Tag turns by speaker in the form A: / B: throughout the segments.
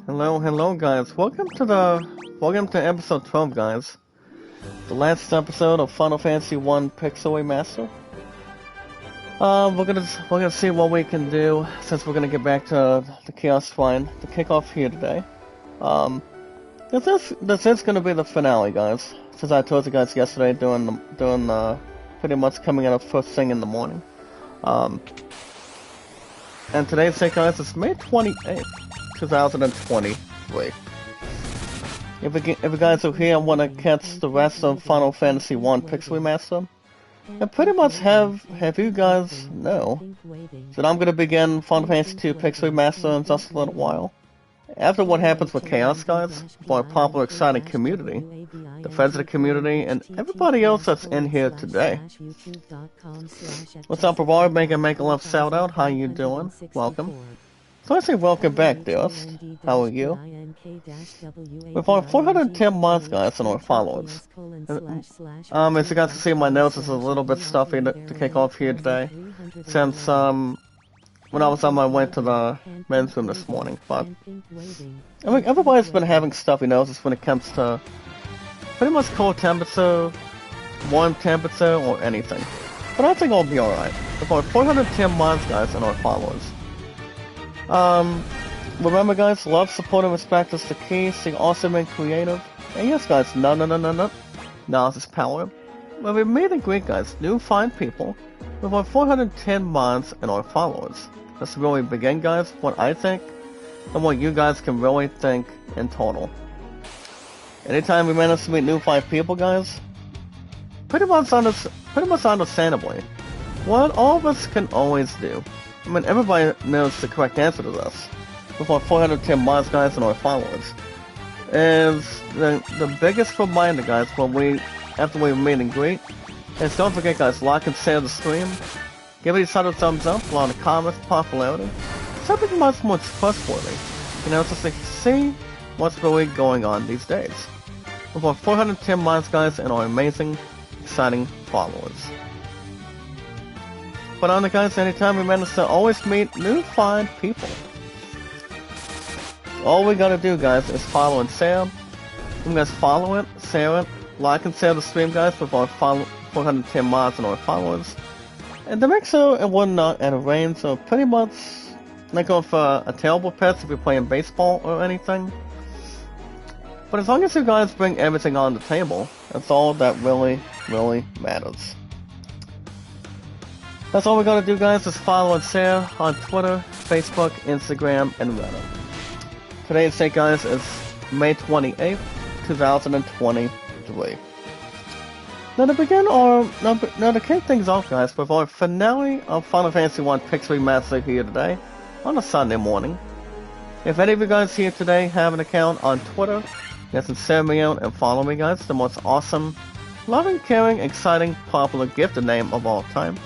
A: Hello guys. Welcome to episode 12 guys. The last episode of Final Fantasy 1 Pixel Remaster. We're gonna see what we can do since we're gonna get back to the Chaos Shrine to kick off here today. This is gonna be the finale guys. Since I told you guys yesterday doing pretty much coming out first thing in the morning. And today's date guys is May 28th. 2023. If you guys are here and want to catch the rest of Final Fantasy 1 Pixel Remaster, I pretty much have you guys know that I'm going to begin Final Fantasy 2 Pixel Remaster in just a little while. After what happens with Chaos guys, for a popular exciting community, the friends of the community, and everybody else that's in here today. What's up, Aurora? Make a love shout out. How you doing? Welcome. So I say welcome back, dearest. How are you? With our 410 months, guys, and our followers. As you guys can see, my nose is a little bit stuffy to kick off here today. Since, when I was on my way to the men's room this morning. But, I mean, everybody's been having stuffy noses when it comes to pretty much cold temperature, warm temperature, or anything. But I think I'll be alright. With our 410 months, guys, and our followers. Remember guys, love, support, and respect is the key. Stay awesome and creative. And yes guys, no. Knowledge is power. When we meet and greet guys, new fine people, with our 410 mods and our followers. Let's really begin guys, what I think, and what you guys can really think in total. Anytime we manage to meet new fine people guys, pretty much understandably, what all of us can always do. I mean, everybody knows the correct answer to this. With our 410 mods, guys, and our followers. Is the biggest reminder, guys, after we meet and greet, is don't forget, guys, like and share the stream. Give each other a thumbs up, a lot of comments, popularity. Something much more trustworthy. You know, just to see what's really going on these days. With our 410 mods, guys, and our amazing, exciting followers. But on the guys, anytime we manage to always meet new fine people. All we gotta do guys is follow and share. You guys follow it, share it, like and share the stream guys with our 410 mods and our followers. And to make sure it would not enter rain, so pretty much not going for a terrible pets if you're playing baseball or anything. But as long as you guys bring everything on the table, that's all that really matters. That's all we gotta do guys, is follow and share on Twitter, Facebook, Instagram, and Reddit. Today's date guys is May 28th, 2023. Now to kick things off guys, with our finale of Final Fantasy 1 Pixel Remaster here today, on a Sunday morning. If any of you guys here today have an account on Twitter, you guys can send me out and follow me guys, the most awesome, loving, caring, exciting, popular, gifted name of all time.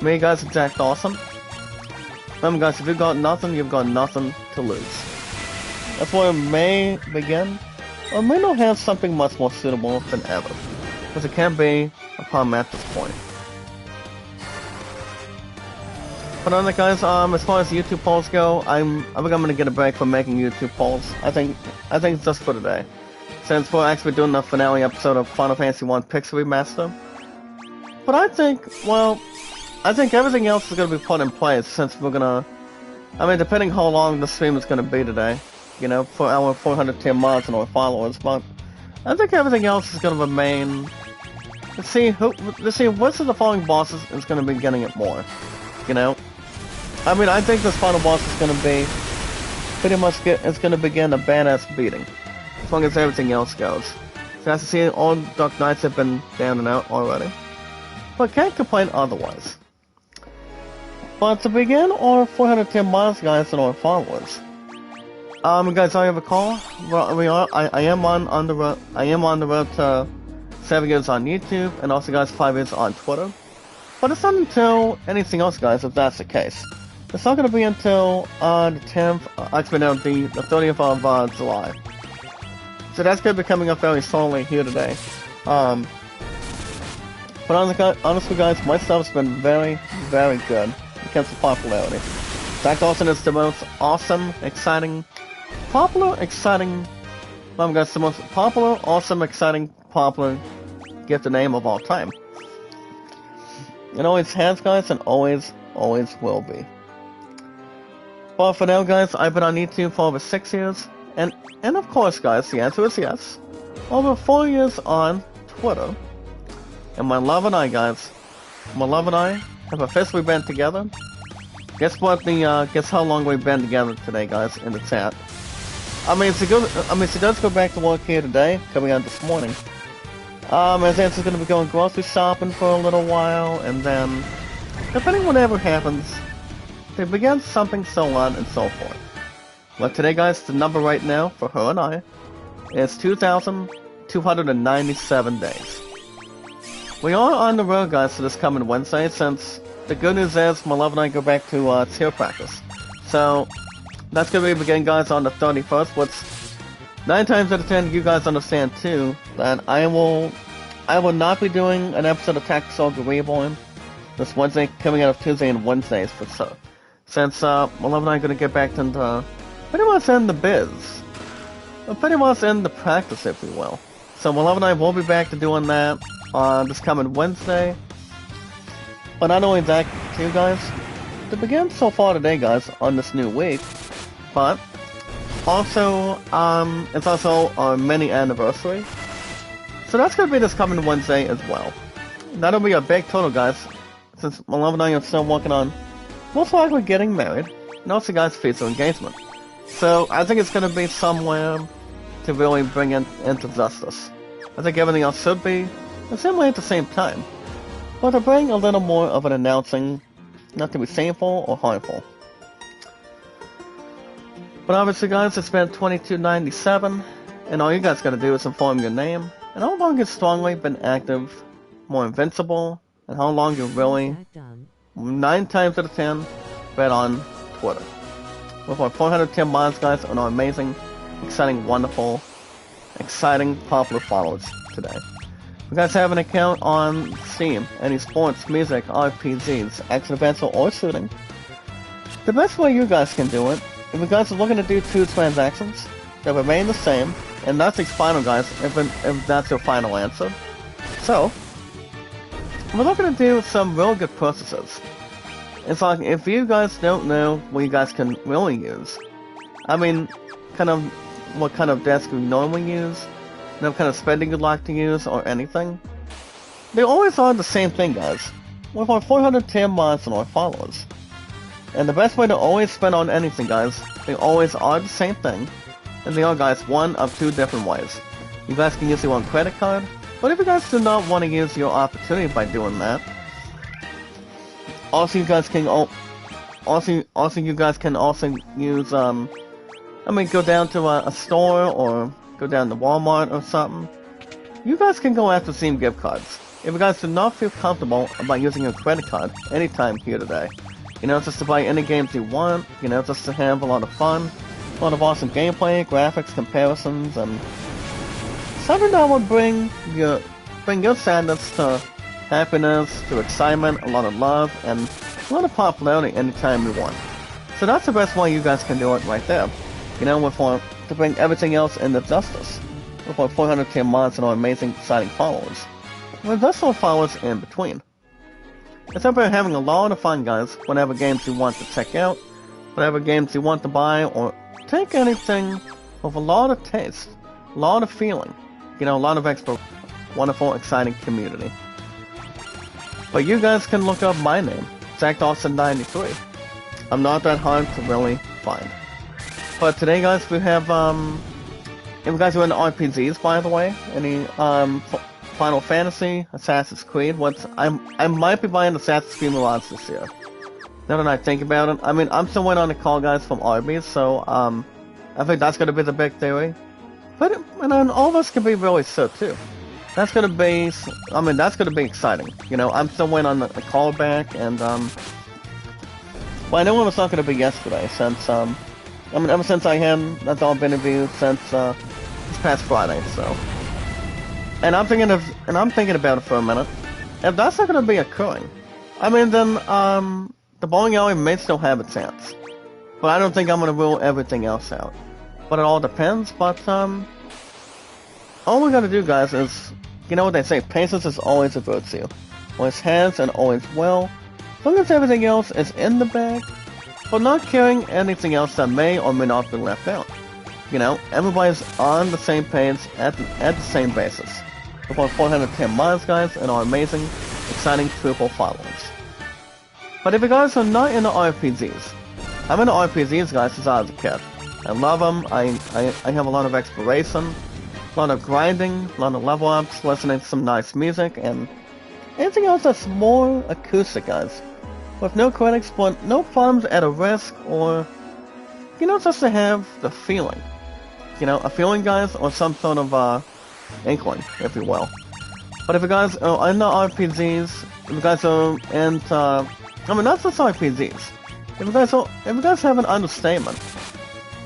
A: Me guys, exact awesome. Remember guys, if you've got nothing, you've got nothing to lose. That's why we may begin, or may not have something much more suitable than ever. Because it can be a problem at this point. But on that guys, as far as YouTube polls go, I think I'm gonna get a break from making YouTube polls. I think it's just for today. Since we're actually doing the finale episode of Final Fantasy 1 Pixel Remaster. But I think everything else is going to be put in place since we're going to... I mean, depending how long the stream is going to be today, you know, for our 410 mods and our followers, but I think everything else is going to remain... Let's see which of the following bosses is going to be getting it more, you know? I mean, I think this final boss is going to be... it's going to begin a badass beating, as long as everything else goes. So as you see, all Dark Knights have been down and out already. But can't complain otherwise. But to begin our 410 mods guys and our followers. Guys, I have a call. I am on the road to 7 years on YouTube, and also guys 5 years on Twitter. But it's not until anything else guys, if that's the case. It's not gonna be until the 10th, actually no, the 30th of July. So that's gonna be coming up very slowly here today. But honestly guys, my stuff's been very good. It comes to popularity. Zach Dawson is the most awesome, exciting, popular, exciting. Well, guys, the most popular, awesome, exciting, popular gift name of all time. It always has, guys, and always will be. But for now, guys, I've been on YouTube for over 6 years, and of course, guys, the answer is yes. Over 4 years on Twitter, and my love and I, guys, have officially been together. Guess what? Guess how long we've been together today, guys, in the chat. She does go back to work here today, coming out this morning. As Answer's gonna be going grocery shopping for a little while, and then, depending on whatever happens, they begin something so on and so forth. But today, guys, the number right now for her and I is 2,297 days. We are on the road, guys, for this coming Wednesday, since the good news is my love and I go back to cheer practice. So, that's gonna be beginning, guys, on the 31st, which 9 times out of 10, you guys understand too that I will not be doing an episode of Tactics Soldier Reborn this Wednesday, coming out of Tuesday and Wednesdays for so. Since my love and I are gonna get back into pretty much in the biz, pretty much in the practice, if you will. So my love and I will be back to doing that this coming Wednesday. But not only that, too, guys, to begin so far today, guys, on this new week, but also, it's also our mini anniversary. So that's going to be this coming Wednesday as well. That'll be a big total, guys, since my love and I are still working on most likely getting married, and also, guys, future engagement. So I think it's going to be somewhere to really bring into justice. I think everything else should be the same way at the same time, but to bring a little more of an announcing, not to be shameful or harmful. But obviously, guys, it's been 2297, and all you guys gotta do is inform your name, and how long you've strongly been active, more invincible, and how long you've really, 9 times out of 10, been on Twitter. With our 410 miles, guys, and our amazing, exciting, wonderful, exciting, popular followers today. You guys have an account on Steam, any sports, music, RPGs, action adventure, or shooting. The best way you guys can do it, if you guys are looking to do 2 transactions that remain the same, and that's the final, guys, if that's your final answer. So, we're looking to do some real good purchases. It's like, if you guys don't know what you guys can really use, I mean, what kind of desk you normally use, what kind of spending you'd like to use, or anything, they always are the same thing, guys, with our 410 mods and our followers. And the best way to always spend on anything, guys, they always are the same thing, and they are, guys, one of 2 different ways. You guys can use your own credit card, but if you guys do not want to use your opportunity by doing that, also you guys can you guys can also use go down to a store or go down to Walmart or something. You guys can go after Steam gift cards. If you guys do not feel comfortable about using your credit card anytime here today, just to buy any games you want, just to have a lot of fun, a lot of awesome gameplay, graphics, comparisons, and something that will bring your sadness to happiness, to excitement, a lot of love, and a lot of popularity anytime you want. So that's the best way you guys can do it right there. To bring everything else into justice. With our 410 mods and our amazing, exciting followers. With also followers in between. It's about having a lot of fun, guys, whatever games you want to check out, whatever games you want to buy, or take anything with a lot of taste, a lot of feeling, a lot of extra wonderful, exciting community. But you guys can look up my name, Zach Dawson 93. I'm not that hard to really find. But today, guys, we have, if you guys are into RPGs, by the way, any, Final Fantasy, Assassin's Creed, I might be buying Assassin's Creed Mirage this year. Now that I think about it, I'm still waiting on the call, guys, from Arby's, so, I think that's gonna be the big theory. But, and then all of us can be really sick, too. That's gonna be, that's gonna be exciting. I'm still waiting on the call back, and, well, I know it's not gonna be yesterday, since, ever since I had that job interview since, this past Friday, so. And I'm thinking about it for a minute. If that's not gonna be occurring, then, the bowling alley may still have a chance. but I don't think I'm gonna rule everything else out. But it all depends, but all we gotta do, guys, is, you know what they say, patience is always a virtue. Always has and always will. As long as everything else is in the bag, but not caring anything else that may or may not be left out. You know, everybody's on the same page at the same basis. With our 410 mods, guys, and our amazing, exciting triple followers. But if you guys are not into RPGs, I'm into RPGs, guys, since I was a kid. I love them. I have a lot of exploration, a lot of grinding, a lot of level ups, listening to some nice music, and anything else that's more acoustic, guys. With no critics, but no problems at a risk, or, you know, just to have the feeling. You know, a feeling, guys, or some sort of, inkling, if you will. But if you guys are into RPGs, if you guys are into, I mean, not just RPGs. If you guys have an understatement,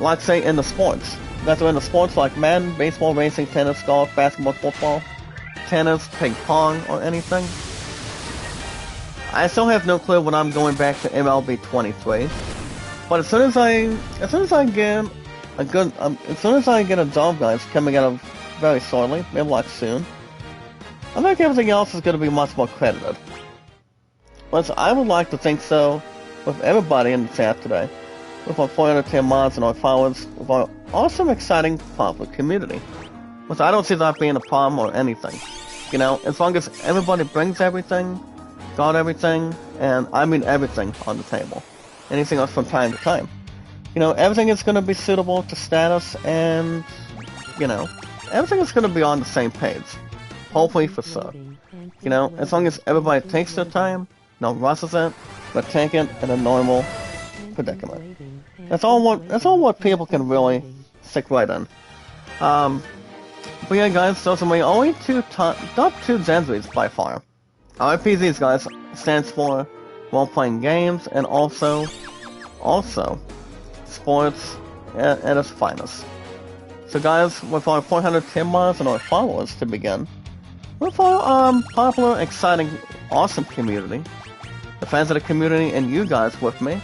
A: like, say, in the sports. You guys are into sports like Madden, baseball, racing, tennis, golf, basketball, football, tennis, ping pong, or anything. I still have no clue when I'm going back to MLB 23, but as soon as I get a job, guys, coming out of very shortly, maybe like soon, I think everything else is going to be much more credited. But I would like to think so with everybody in the chat today, with our 410 mods and our followers, with our awesome, exciting, popular community. Which I don't see that being a problem or anything. You know, as long as everybody brings everything, got everything, and I mean everything on the table. Anything else from time to time. You know, everything is going to be suitable to status, and, you know, everything is going to be on the same page. Hopefully for sure. You know, as long as everybody takes their time, no rushes it, but take it in a normal predicament. That's all what people can really stick right in. But yeah, guys, those are my only top two genres by far. RPGs, guys, stands for role-playing games, and also sports at its finest. So, guys, with our 410 mods and our followers to begin, with our popular, exciting, awesome community, the fans of the community, and you guys with me,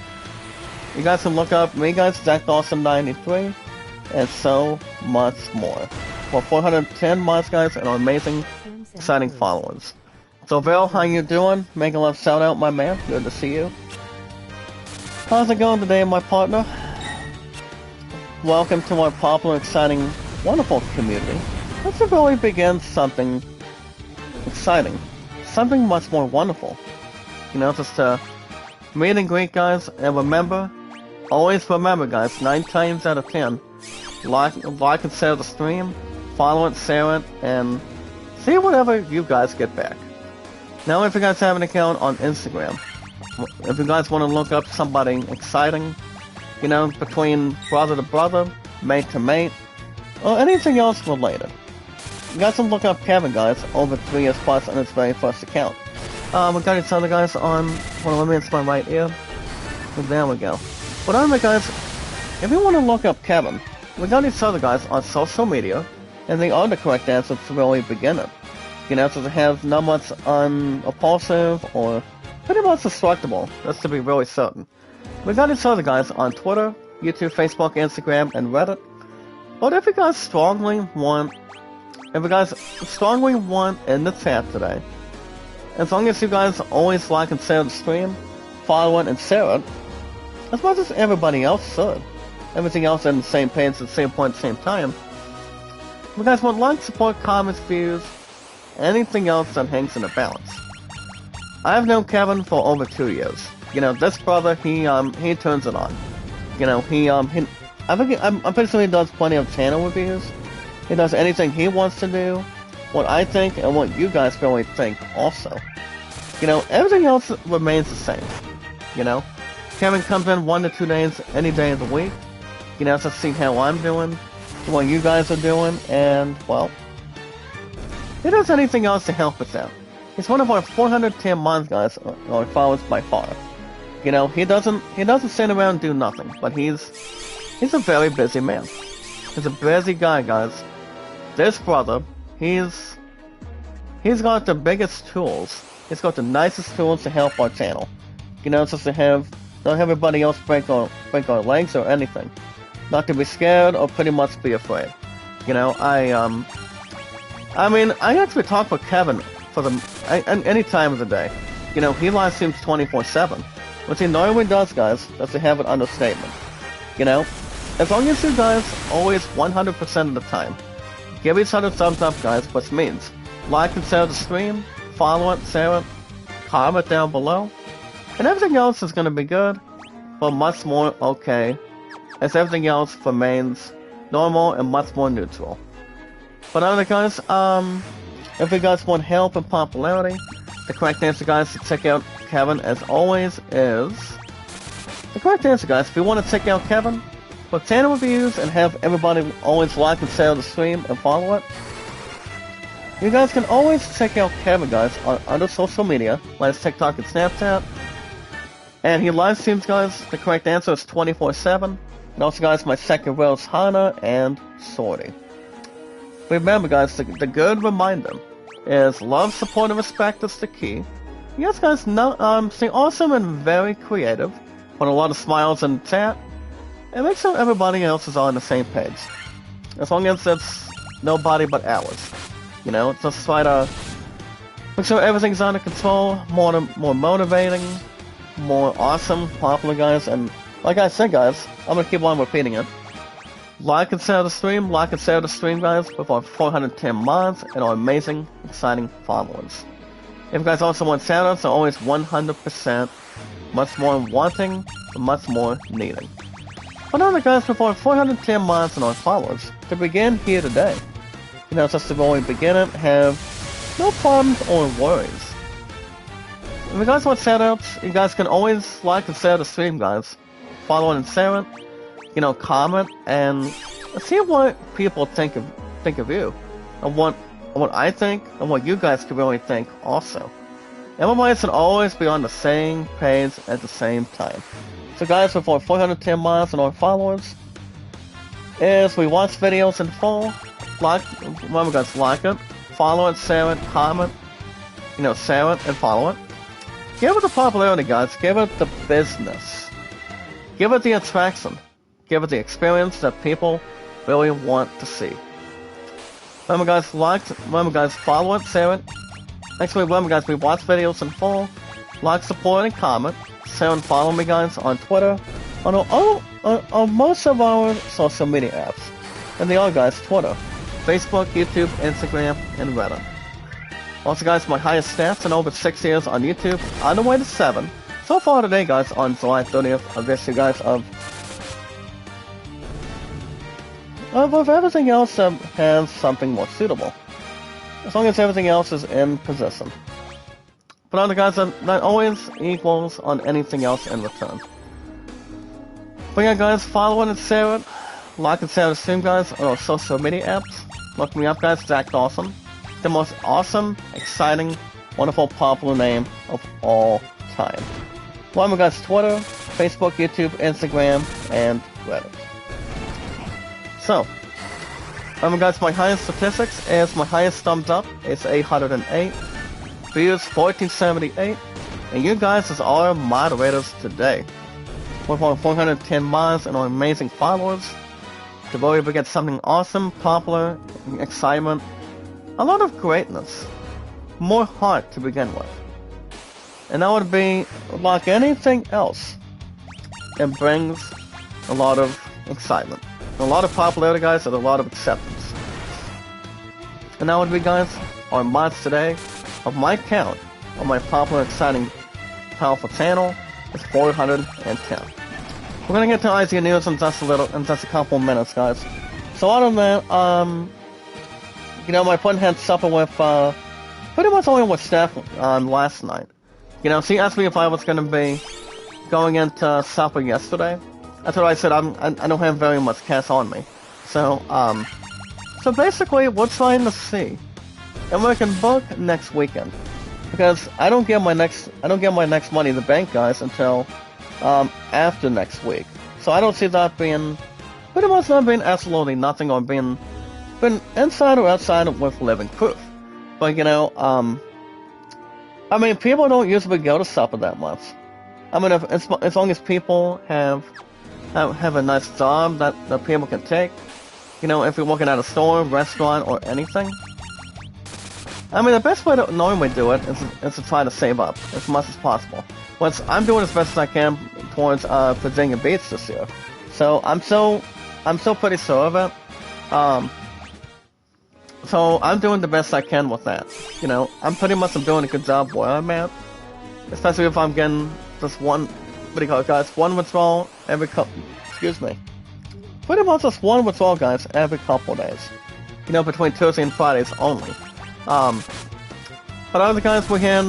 A: you guys can look up me, guys, ZachDawson93, and so much more. For 410 mods, guys, and our amazing, exciting followers. So, Val, how you doing? Make a love shout out, my man. Good to see you. How's it going today, my partner? Welcome to our popular, exciting, wonderful community. Let's really begin something exciting. Something much more wonderful. You know, just to meet and greet, guys, and remember, always remember, guys, 9 times out of 10, like and share the stream, follow it, share it, and see whatever you guys get back. Now, if you guys have an account on Instagram, if you guys want to look up somebody exciting, you know, between brother to brother, mate to mate, or anything else related, you guys can look up Kevin, guys, over 3 years plus on his very first account. We got each other, guys, on, well, let me it's my right ear. There we go. But anyway, guys, if you want to look up Kevin, we got each other, guys, on social media, and they are the correct answer to really begin it. You know, so it has not much unimpulsive or pretty much destructible, just to be really certain. We got each other, guys, on Twitter, YouTube, Facebook, Instagram, and Reddit. But if you guys strongly want in the chat today, as long as you guys always like and share the stream, follow it and share it, as much as everybody else should, everything else on the same page at the same point at the same time, if you guys want like, support, comments, views, anything else that hangs in the balance. I've known Kevin for over 2 years. You know, this brother, he turns it on. You know, I'm pretty sure he does plenty of channel reviews. He does anything he wants to do, what I think, and what you guys really think also. You know, everything else remains the same. You know, Kevin comes in 1 to 2 days, any day of the week. You know, to see how I'm doing, what you guys are doing, and, well, he does anything else to help us out. He's one of our 410 mods, guys, or followers by far. You know, he doesn't sit around and do nothing, but he's a very busy man. He's a busy guy, guys. This brother, he's got the biggest tools. He's got the nicest tools to help our channel. You know, just to have Don't have everybody else break our legs or anything. Not to be scared or pretty much be afraid. You know, I mean, I actually talk with Kevin for any time of the day. You know, he live streams 24/7, which he normally does, guys. That's to have an understatement. You know, as long as you guys always 100% of the time give each other thumbs up, guys, which means like and share the stream, follow it, share it, comment down below, and everything else is gonna be good, but much more okay, as everything else remains normal and much more neutral. But other guys, if you guys want help and popularity, the correct answer, guys, to check out Kevin, as always, is... The correct answer, guys, if you want to check out Kevin, with 10 reviews and have everybody always like and share the stream and follow it, you guys can always check out Kevin, guys, on other social media, like TikTok and Snapchat. And he live streams, guys. The correct answer is 24/7. And also, guys, my second row is Hana and Sorty. Remember, guys, the good reminder is love, support, and respect is the key. Yes, guys, stay awesome and very creative. Put a lot of smiles in the chat. And make sure everybody else is on the same page. As long as it's nobody but ours. You know, just try to make sure everything's under control, more motivating, more awesome, popular, guys. And like I said, guys, I'm gonna keep on repeating it. Like and share the stream, guys, with our 410 mods and our amazing, exciting followers. If you guys also want shoutouts, they're always 100% much more wanting and much more needing. But other guys, with our 410 mods and our followers, to begin here today, you know, just to really begin it, have no problems or worries. If you guys want shoutouts, you guys can always like and share the stream, guys. Follow and share it. You know, comment and see what people think of you, and what I think, and what you guys can really think also. Everybody should always be on the same page at the same time. So, guys, with our 410 miles and our followers, is we watch videos in full. Remember, guys, like it, follow it, share it, comment. You know, share it and follow it. Give it the popularity, guys. Give it the business. Give it the attraction. Give it the experience that people really want to see. Remember, guys, remember, guys, follow it, share it. Actually, remember, guys, we watch videos in full. Like, support, and comment. Share and follow me, guys, on Twitter, on most of our social media apps. And they are, guys, Twitter, Facebook, YouTube, Instagram, and Reddit. Also, guys, my highest stats in over 6 years on YouTube, on the way to 7. So far today, guys, on July 30th of this year, guys, of everything else that has something more suitable. As long as everything else is in position. But other guys, that always equals on anything else in return. But yeah, guys, follow it and share it. Like and share the stream, guys, on our social media apps. Look me up, guys, Zach Dawson. The most awesome, exciting, wonderful, popular name of all time. Remember, guys, Twitter, Facebook, YouTube, Instagram, and Reddit. So, remember, guys, my highest statistics is my highest thumbs up is 808, views 1478, and you guys is our moderators today. With our 410 mods and our amazing followers, to really get something awesome, popular, excitement, a lot of greatness, more heart to begin with. And that would be like anything else. It brings a lot of excitement. A lot of popularity, guys, and a lot of acceptance. And that would be, guys, our mods today. Of my count, on my popular, exciting, powerful channel, is 410. We're gonna get to IZ News in just a couple minutes, guys. So other than that, you know, my friend had supper with, pretty much only with Steph, last night. You know, she asked me if I was gonna be going into supper yesterday. That's what I said. I don't have very much cash on me, so basically, we're trying to see, and we can book next weekend, because I don't get my next money in the bank, guys, until after next week. So I don't see that being pretty much not being absolutely nothing, or being inside or outside with living proof. But you know, I mean, people don't usually go to supper that much. I mean, if, as long as people have a nice job that people can take, you know, if you're working at a store, restaurant, or anything. I mean, the best way to normally do it is to try to save up as much as possible. But I'm doing as best as I can towards Virginia Beach this year, so I'm still pretty sure of it. So I'm doing the best I can with that. You know, I'm doing a good job where I'm at, especially if I'm getting just one, what do you call it, guys? One withdrawal every couple. Excuse me. Pretty much just one withdrawal, guys, every couple of days. You know, between Tuesday and Fridays only. But other guys, we're here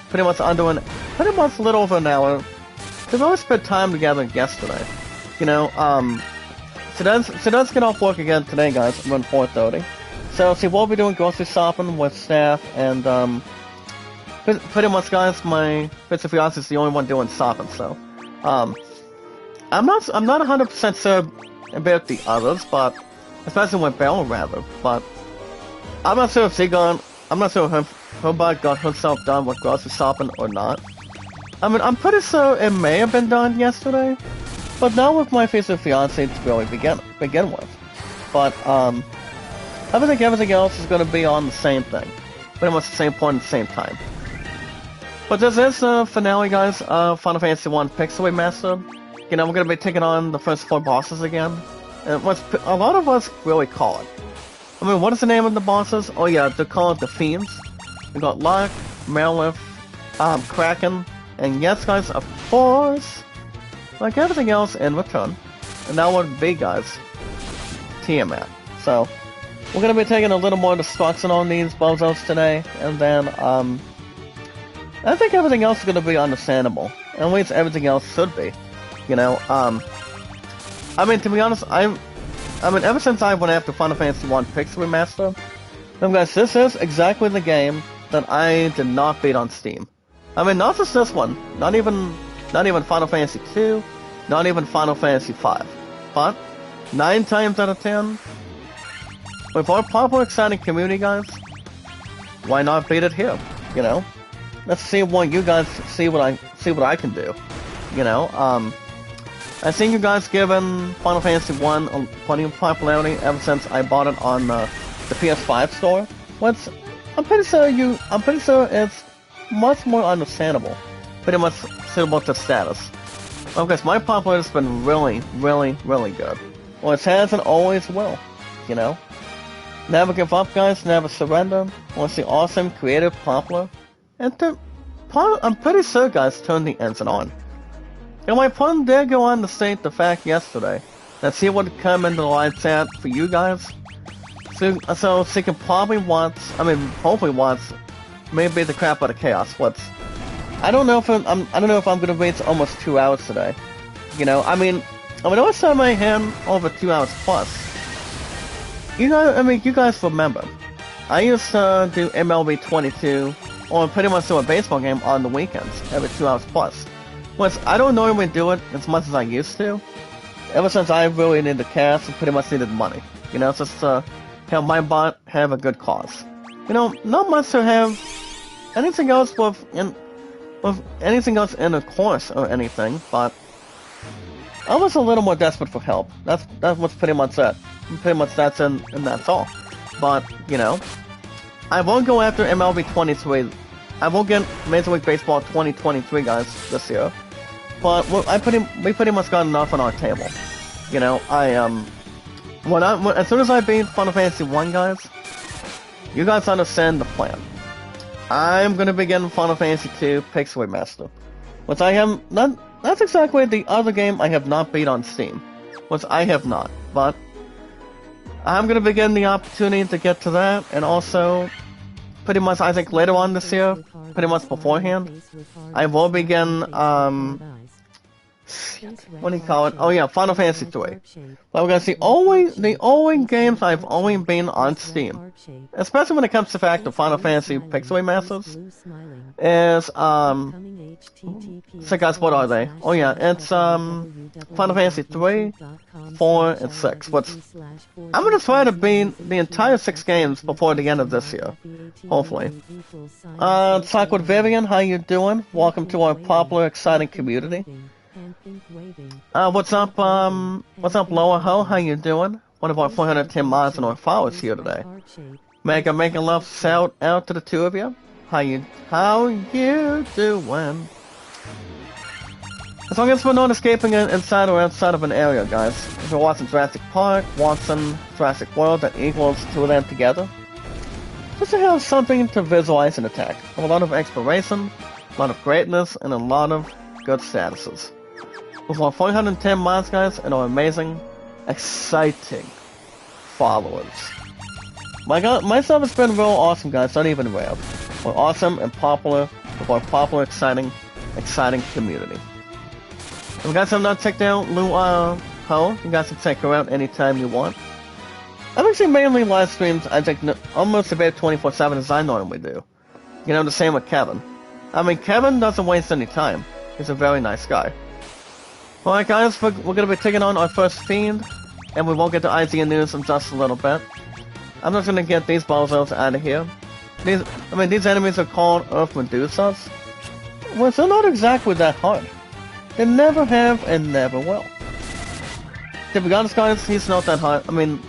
A: pretty much under pretty much a little over an hour. We've always spent time together yesterday. You know, so let's get off work again today, guys, around 4:30. So, see, we'll be doing grocery shopping with staff, and, pretty much, guys, my Mr. Fiance is the only one doing shopping, so, I'm not 100% sure about the others, but, especially with Belle, rather, but, I'm not sure if her bike got herself done with grocery shopping or not. I mean, I'm pretty sure it may have been done yesterday, but not with my future fiance to really begin with. But, I think everything else is going to be on the same thing. Pretty much the same point at the same time. But this is the finale, guys, Final Fantasy 1 Pixel Remaster. You know, we're going to be taking on the first 4 bosses again. And what a lot of us really call it. I mean, what is the name of the bosses? Oh yeah, they're called the Fiends. We got Locke, Merilith, Kraken, and yes, guys, of course, like everything else in return. And that would be, guys, Tiamat. So, we're gonna be taking a little more destruction on these bozos today, and then, I think everything else is gonna be understandable. At least everything else should be. You know, I mean, to be honest, I mean, ever since I went after Final Fantasy 1 Pixel Remaster, guys, this is exactly the game that I did not beat on Steam. I mean, not just this one, not even Final Fantasy 2, not even Final Fantasy 5. But 9 times out of 10, with our popular, exciting community, guys, why not beat it here? You know, let's see what you guys see what I can do. You know, I've seen you guys giving Final Fantasy 1 plenty of popularity ever since I bought it on the PS5 store. I'm pretty sure it's much more understandable. Pretty much suitable to status. Well, guys, my popularity has been really, really, really good. Well, it has and always will. You know? Never give up, guys, never surrender. Want to see awesome, creative, popular, and I'm pretty sure, guys, turn the engine on. And my pun did go on to state the fact yesterday that she would come into the live chat for you guys. So she can probably hopefully once, maybe the crap out of chaos. I don't know if I'm gonna reach almost 2 hours today. You know, I mean, always time I had over 2 hours plus. You guys remember, I used to do MLB 22, or pretty much do a baseball game on the weekends, every 2 hours plus. Which I don't normally do it as much as I used to. Ever since I really needed cash and pretty much needed money. You know, just to have my bot have a good cause. You know, not much to have anything else with anything else in a course or anything, but I was a little more desperate for help. That was pretty much it. Pretty much that's and that's all. But, you know, I won't go after MLB 23. I won't get Major League Baseball 2023, guys, this year. But we pretty much got enough on our table. You know, as soon as I beat Final Fantasy 1, guys, you guys understand the plan. I'm gonna begin Final Fantasy 2 Pixel Remaster, which I have not. That's exactly the other game I have not beat on Steam, which I have not. But I'm gonna begin the opportunity to get to that, and also, pretty much, I think later on this year, pretty much beforehand, I will begin what do you call it? Oh yeah, Final Fantasy 3. But guys, the only games I've only been on Steam, especially when it comes to the fact of Final Fantasy Pixel Remasters, is so guys, what are they? Oh yeah, it's Final Fantasy 3, 4, and 6. What's I'm gonna try to beat the entire 6 games before the end of this year, hopefully. Talk with Vivian, how you doing? Welcome to our popular, exciting community. What's up, Lower Ho? How you doing? One of our 410 mods and our followers here today. Making love shout out to the two of you. How you doing? As long as we're not escaping inside or outside of an area, guys. If you're watching Jurassic Park, Watson, Jurassic World, that equals two of them together. Just to have something to visualize and attack. A lot of exploration, a lot of greatness, and a lot of good statuses. With our 410 mods, guys, and our amazing, exciting followers. My God, my stuff has been real awesome, guys, not even rare. We're awesome and popular with our popular, exciting community. If you guys have not checked out Lu Ho, you guys can check her out anytime you want. I've actually mainly live streams, I think, almost about 24/7 as I normally do. You know, the same with Kevin. I mean, Kevin doesn't waste any time. He's a very nice guy. Alright guys, we're gonna be taking on our first Fiend, and we won't get to IGN News in just a little bit. I'm just gonna get these bozos out of here. These enemies are called Earth Medusas. Well, they're not exactly that hard. They never have and never will. To be honest, guys, he's not that hard. I mean,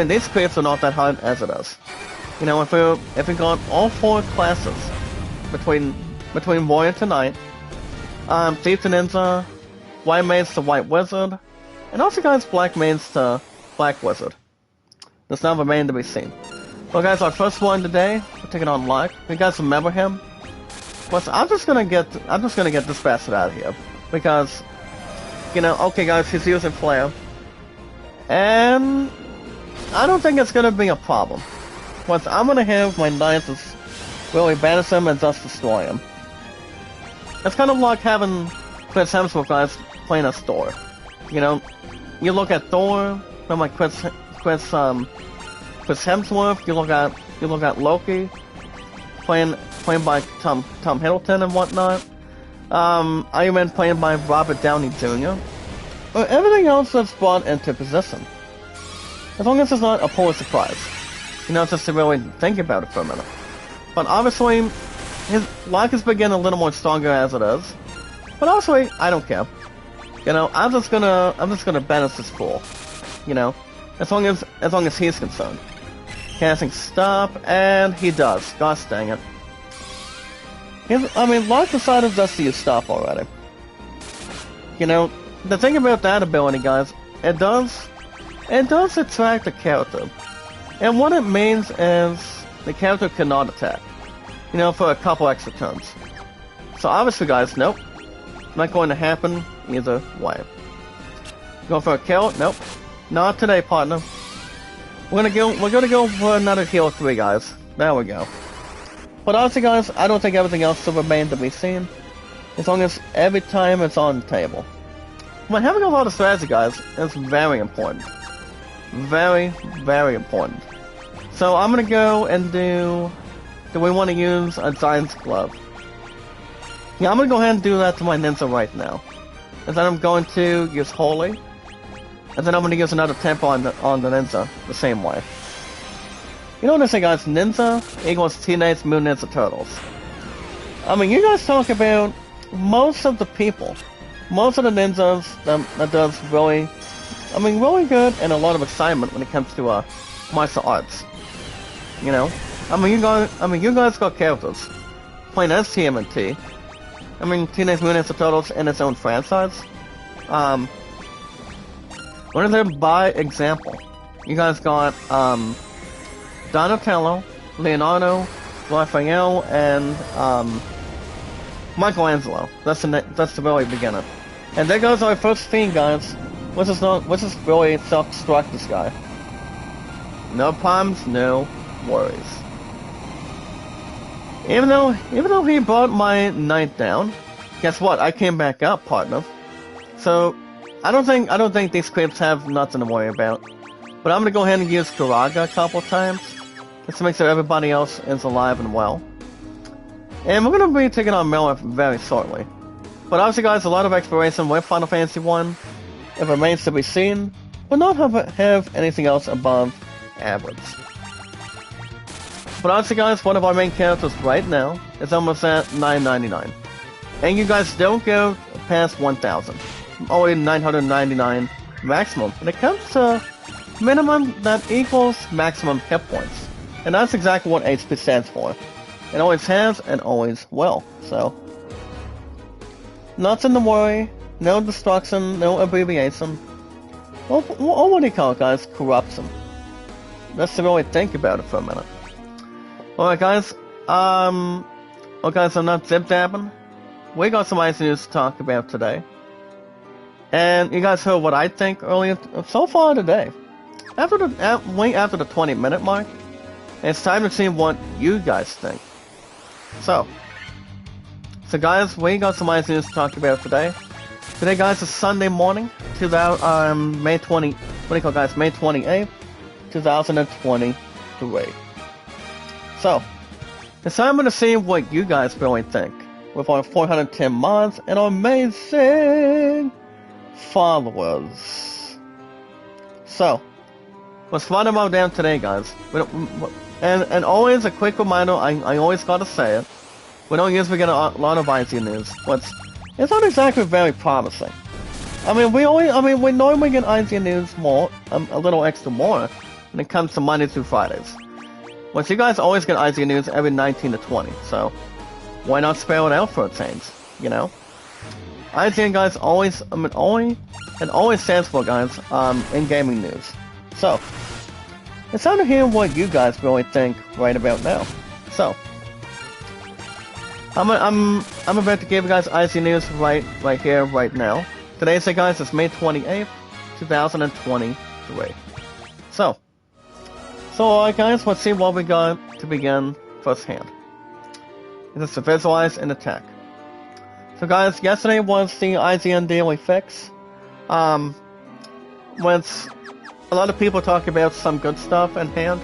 A: these creeps are not that hard as it is. You know, if we got all 4 classes between Warrior to Knight, Thief to Ninja, White Mage to White Wizard, and also guys, Black Mage to Black Wizard. There's now remain to be seen. Well guys, our first one today, we're taking on Locke. You guys remember him? Well, so I'm just gonna get this bastard out of here. Because, you know, okay guys, he's using Flare. And I don't think it's gonna be a problem. Once I'm gonna have my knights really banish him and just destroy him. It's kind of like having Chris Hemsworth guys playing as Thor. You know, you look at Thor, from like Chris Hemsworth, you look at Loki, playing by Tom Hiddleston and whatnot. Iron Man played by Robert Downey Jr. But everything else that's brought into position. As long as it's not a poor surprise. You know, just to really think about it for a minute. But obviously, his Locke has been getting a little more stronger as it is. But honestly, I don't care. You know, I'm just gonna banish this fool. You know, as long as he's concerned. Casting stop, and he does. Gosh dang it. Locke decided just to use stop already. You know, the thing about that ability, guys, it does attract the character. And what it means is the character cannot attack. You know, for a couple extra turns. So obviously, guys, nope. Not going to happen either way. Go for a kill? Nope. Not today, partner. We're gonna go for another heal 3, guys. There we go. But honestly, guys, I don't think everything else will remain to be seen. As long as every time it's on the table. But having a lot of strategy, guys, is very important. Very, very important. So I'm gonna go and do we want to use a Giant's Glove? Yeah, I'm gonna go ahead and do that to my Ninja right now. And then I'm going to use Holy. And then I'm gonna use another tempo on the Ninja, the same way. You know what I say, guys? Ninja equals Teenage Mutant Ninja Turtles. I mean, you guys talk about most of the people, most of the ninjas that does really good and a lot of excitement when it comes to martial arts. You know, you guys got characters playing as TMNT. Teenage Mutant Ninja Turtles in its own franchise. What is there by example? You guys got Donatello, Leonardo, Raphael, and Michelangelo. That's the very beginning. And there goes our first Fiend, guys. Let's just really self-destruct this guy. No problems, no worries. Even though he brought my knight down, guess what? I came back up, partner. So I don't think these creeps have nothing to worry about. But I'm gonna go ahead and use Karaga a couple times, just to make sure everybody else is alive and well. And we're gonna be taking on Miller very shortly. But obviously, guys, a lot of exploration with Final Fantasy 1. It remains to be seen, but not have anything else above average. But obviously, guys, one of our main characters right now is almost at 999. And you guys don't go past 1000. Only 999 maximum. When it comes to minimum, that equals maximum hit points. And that's exactly what HP stands for. It always has and always will. So, nothing to worry. No destruction, no abbreviation. Well, what do you call it, guys? Corruption. Let's really think about it for a minute. Alright, guys. Well, guys, I'm not zip-dabbing. We got some nice news to talk about today. And you guys heard what I think earlier so far today. After the 20-minute mark, it's time to see what you guys think. So guys, we got some nice news to talk about today. Today, guys, is Sunday morning, May 28th, 2023. So, it's time to see what you guys really think with our 410 mods and our amazing followers. So, let's run them all down today, guys. And always a quick reminder, I always gotta say it. We don't usually get a lot of IC news. It's not exactly very promising. I mean, we normally get IC news more, a little extra more, when it comes to Monday through Fridays. Which you guys always get IC news every 19 to 20, so why not spell it out for a change, you know? IGN, guys, always stands for, guys, in gaming news. So, it's time to hear what you guys really think right about now. So, I'm about to give you guys IC news right here, right now. Today's day, guys, is May 28th, 2023. So alright, guys, let's see what we got to begin firsthand. This is to visualize and attack. So, guys, yesterday was the IGN daily fix. With a lot of people talk about some good stuff in hand.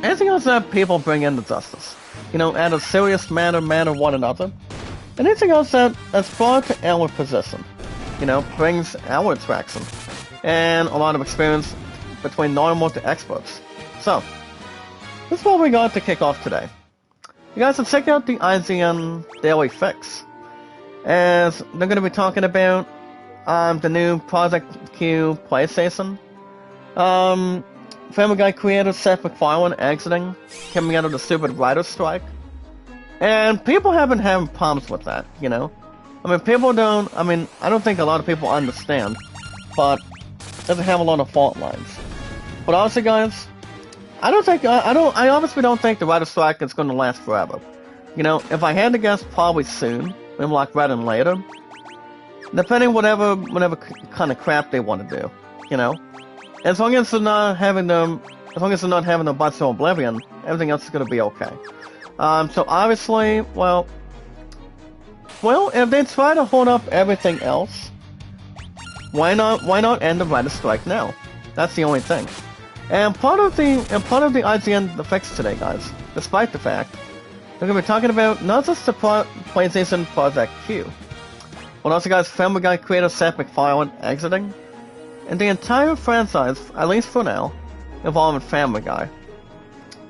A: Anything else that people bring into justice, you know, at a serious manner one another. Anything else that's brought to our position, you know, brings our attraction and a lot of experience between normal to experts. So, this is what we got to kick off today. You guys can check out the IGN Daily Fix, as they're going to be talking about the new Project Q PlayStation. Family Guy creator Seth MacFarlane exiting, coming out of the stupid writer's strike. And people have been having problems with that, you know? I don't think a lot of people understand, but it doesn't have a lot of fault lines. But honestly, guys, I honestly don't think the writer's strike is going to last forever. You know, if I had to guess, probably soon, maybe like rather than later. Depending whatever kind of crap they want to do, you know? As long as they're not having the butts to oblivion, everything else is going to be okay. So obviously, well, if they try to hold up everything else, why not end the writer's strike now? That's the only thing. And part of the IGN fix today, guys, despite the fact, they're going to be talking about not just the PlayStation Project Q, but also, guys, Family Guy creator Seth MacFarlane exiting, and the entire franchise, at least for now, involving Family Guy.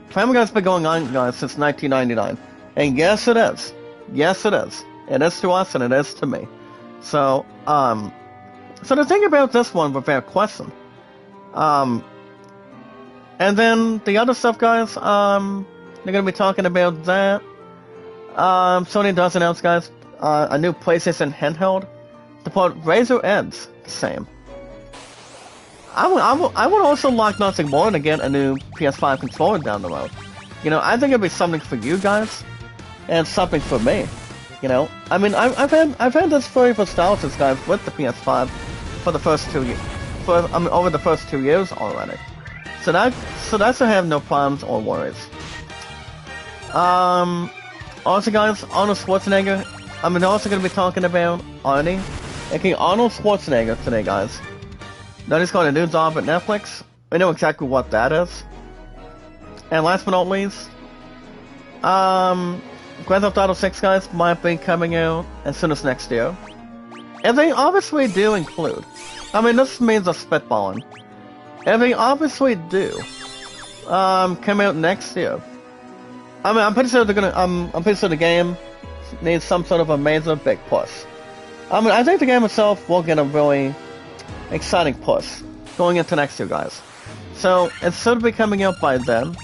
A: Family Guy's been going on, guys, since 1999. And yes, it is. Yes, it is. It is to us, and it is to me. So the thing about this one, without question. And then the other stuff, guys, they're going to be talking about that. Sony does announce, guys, a new PlayStation handheld to put Razer Edge the same. I would also like nothing more than get a new PS5 controller down the road. You know, I think it'd be something for you guys, and something for me. You know, I mean, I've had this very nostalgia, guys, with the PS5 for the first 2 years, over the first 2 years already. So that should have no problems or worries. Also, guys, Arnold Schwarzenegger I'm also going to be talking about Arnie, aka Arnold Schwarzenegger today, guys. Now he's got a new job at Netflix. We know exactly what that is. And last but not least, Grand Theft Auto 6, guys, might be coming out as soon as next year. And they obviously do include, this means a spitballing. And they obviously do, come out next year. I'm pretty sure they're gonna, I'm pretty sure the game needs some sort of a major big push. I think the game itself will get a really exciting push going into next year, guys. So, it should be coming out by then.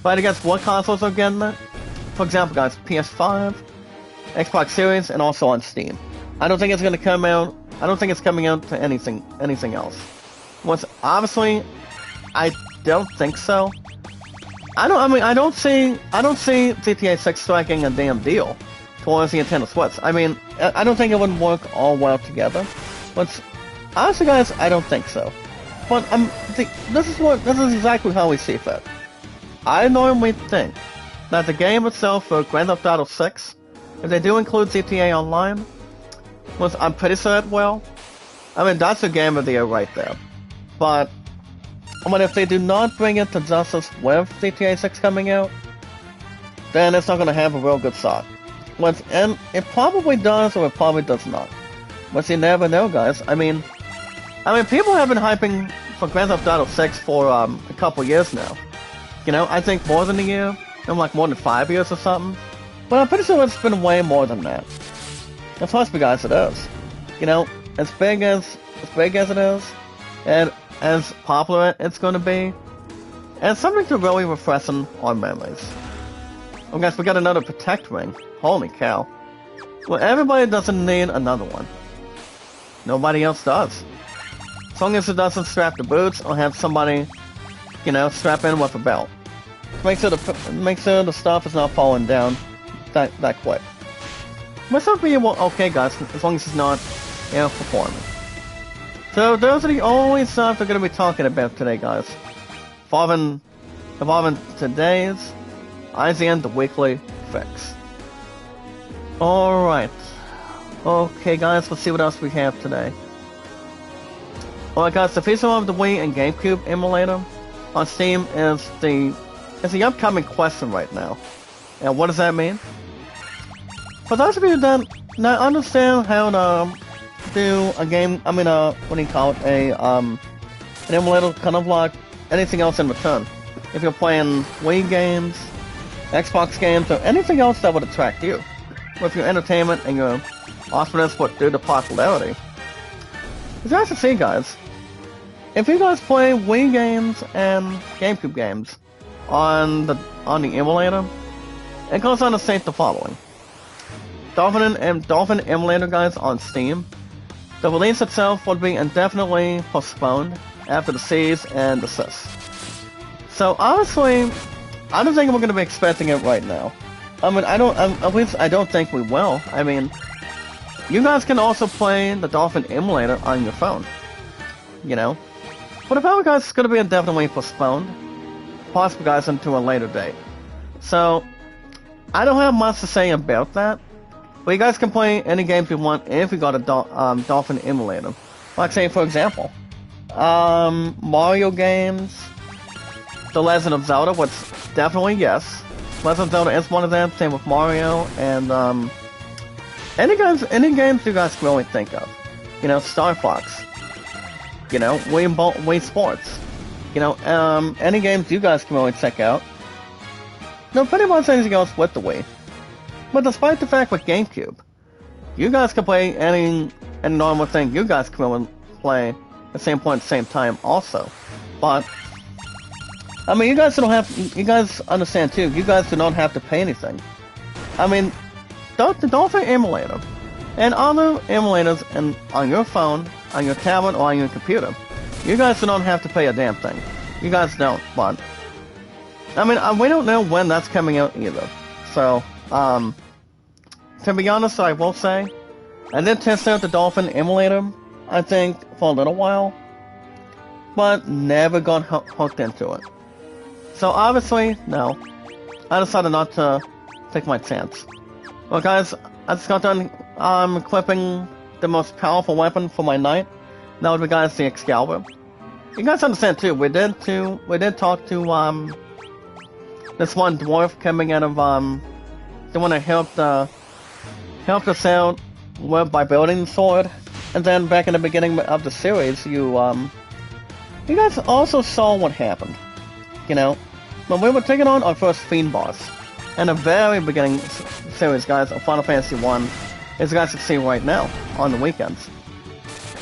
A: But I guess what consoles are getting it? For example, guys, PS5, Xbox Series, and also on Steam. I don't think it's gonna come out, I don't think it's coming out to anything else. Obviously, I don't think so. I don't see GTA 6 striking a damn deal towards the Nintendo Switch. I don't think it would work all well together. But honestly, guys, I don't think so. But this is exactly how we see fit. I normally think that the game itself for Grand Theft Auto 6, if they do include GTA Online, I'm pretty sure it will. That's a game of the year right there. But if they do not bring it to justice with GTA 6 coming out, then it's not going to have a real good shot. And it probably does, or it probably does not. But you never know, guys. People have been hyping for Grand Theft Auto 6 for a couple years now. I think more than a year, more than 5 years or something. But I'm pretty sure it's been way more than that. And trust me, guys, it is. As big as it is, and as popular it's going to be, and something to really refreshen our memories. Oh, guys, we got another Protect ring. Holy cow. Well, everybody doesn't need another one. Nobody else does. As long as it doesn't strap the boots or have somebody, strap in with a belt. Make sure the stuff is not falling down that quick. But it'll be okay, guys, as long as it's not, performing. So those are the only stuff we're going to be talking about today, guys. Involving today's IGN The Weekly Fix. Alright. Okay, guys, let's see what else we have today. Alright, guys, the feature of the Wii and GameCube emulator on Steam is the upcoming question right now. And what does that mean? For those of you that not understand how to do a game, what do you call it? An emulator, kind of like anything else in return. If you're playing Wii games, Xbox games, or anything else that would attract you with your entertainment and your awesomeness, but due to popularity. As you guys can see, guys, if you guys play Wii games and GameCube games on the emulator, it goes on to state the following. Dolphin emulator, guys, on Steam. The release itself would be indefinitely postponed after the cease and desist. So honestly, I don't think we're going to be expecting it right now. At least I don't think we will. You guys can also play the Dolphin emulator on your phone. But apparently, guys, it's going to be indefinitely postponed. Possibly, guys, into a later date. So, I don't have much to say about that. But you guys can play any games you want if you got a Dolphin emulator. Like, say, for example, Mario games, The Legend of Zelda, which definitely yes. Legend of Zelda is one of them, same with Mario, and any games you guys can really think of. Star Fox. Wii Sports. Any games you guys can really check out. Pretty much anything else with the Wii. But despite the fact with GameCube, you guys can play any normal thing you guys can really play at the same point at the same time also. But you guys understand too, you guys do not have to pay anything. The Dolphin emulator and other emulators on your phone, on your tablet, or on your computer, you guys do not have to pay a damn thing. You guys don't, but we don't know when that's coming out either. So, to be honest, I will say, I did test out the Dolphin emulator, I think, for a little while, but never got hooked into it. So obviously, no. I decided not to take my chance. Well, guys, I just got done I'm equipping the most powerful weapon for my knight. That would be, guys, the Excalibur. You guys understand too. We did talk to this one dwarf coming out of the one that helped us out by building the sword. And then back in the beginning of the series, you guys also saw what happened. You know, when we were taking on our first Fiend boss. In the very beginning series, guys, of Final Fantasy 1, as you guys can see right now, on the weekends.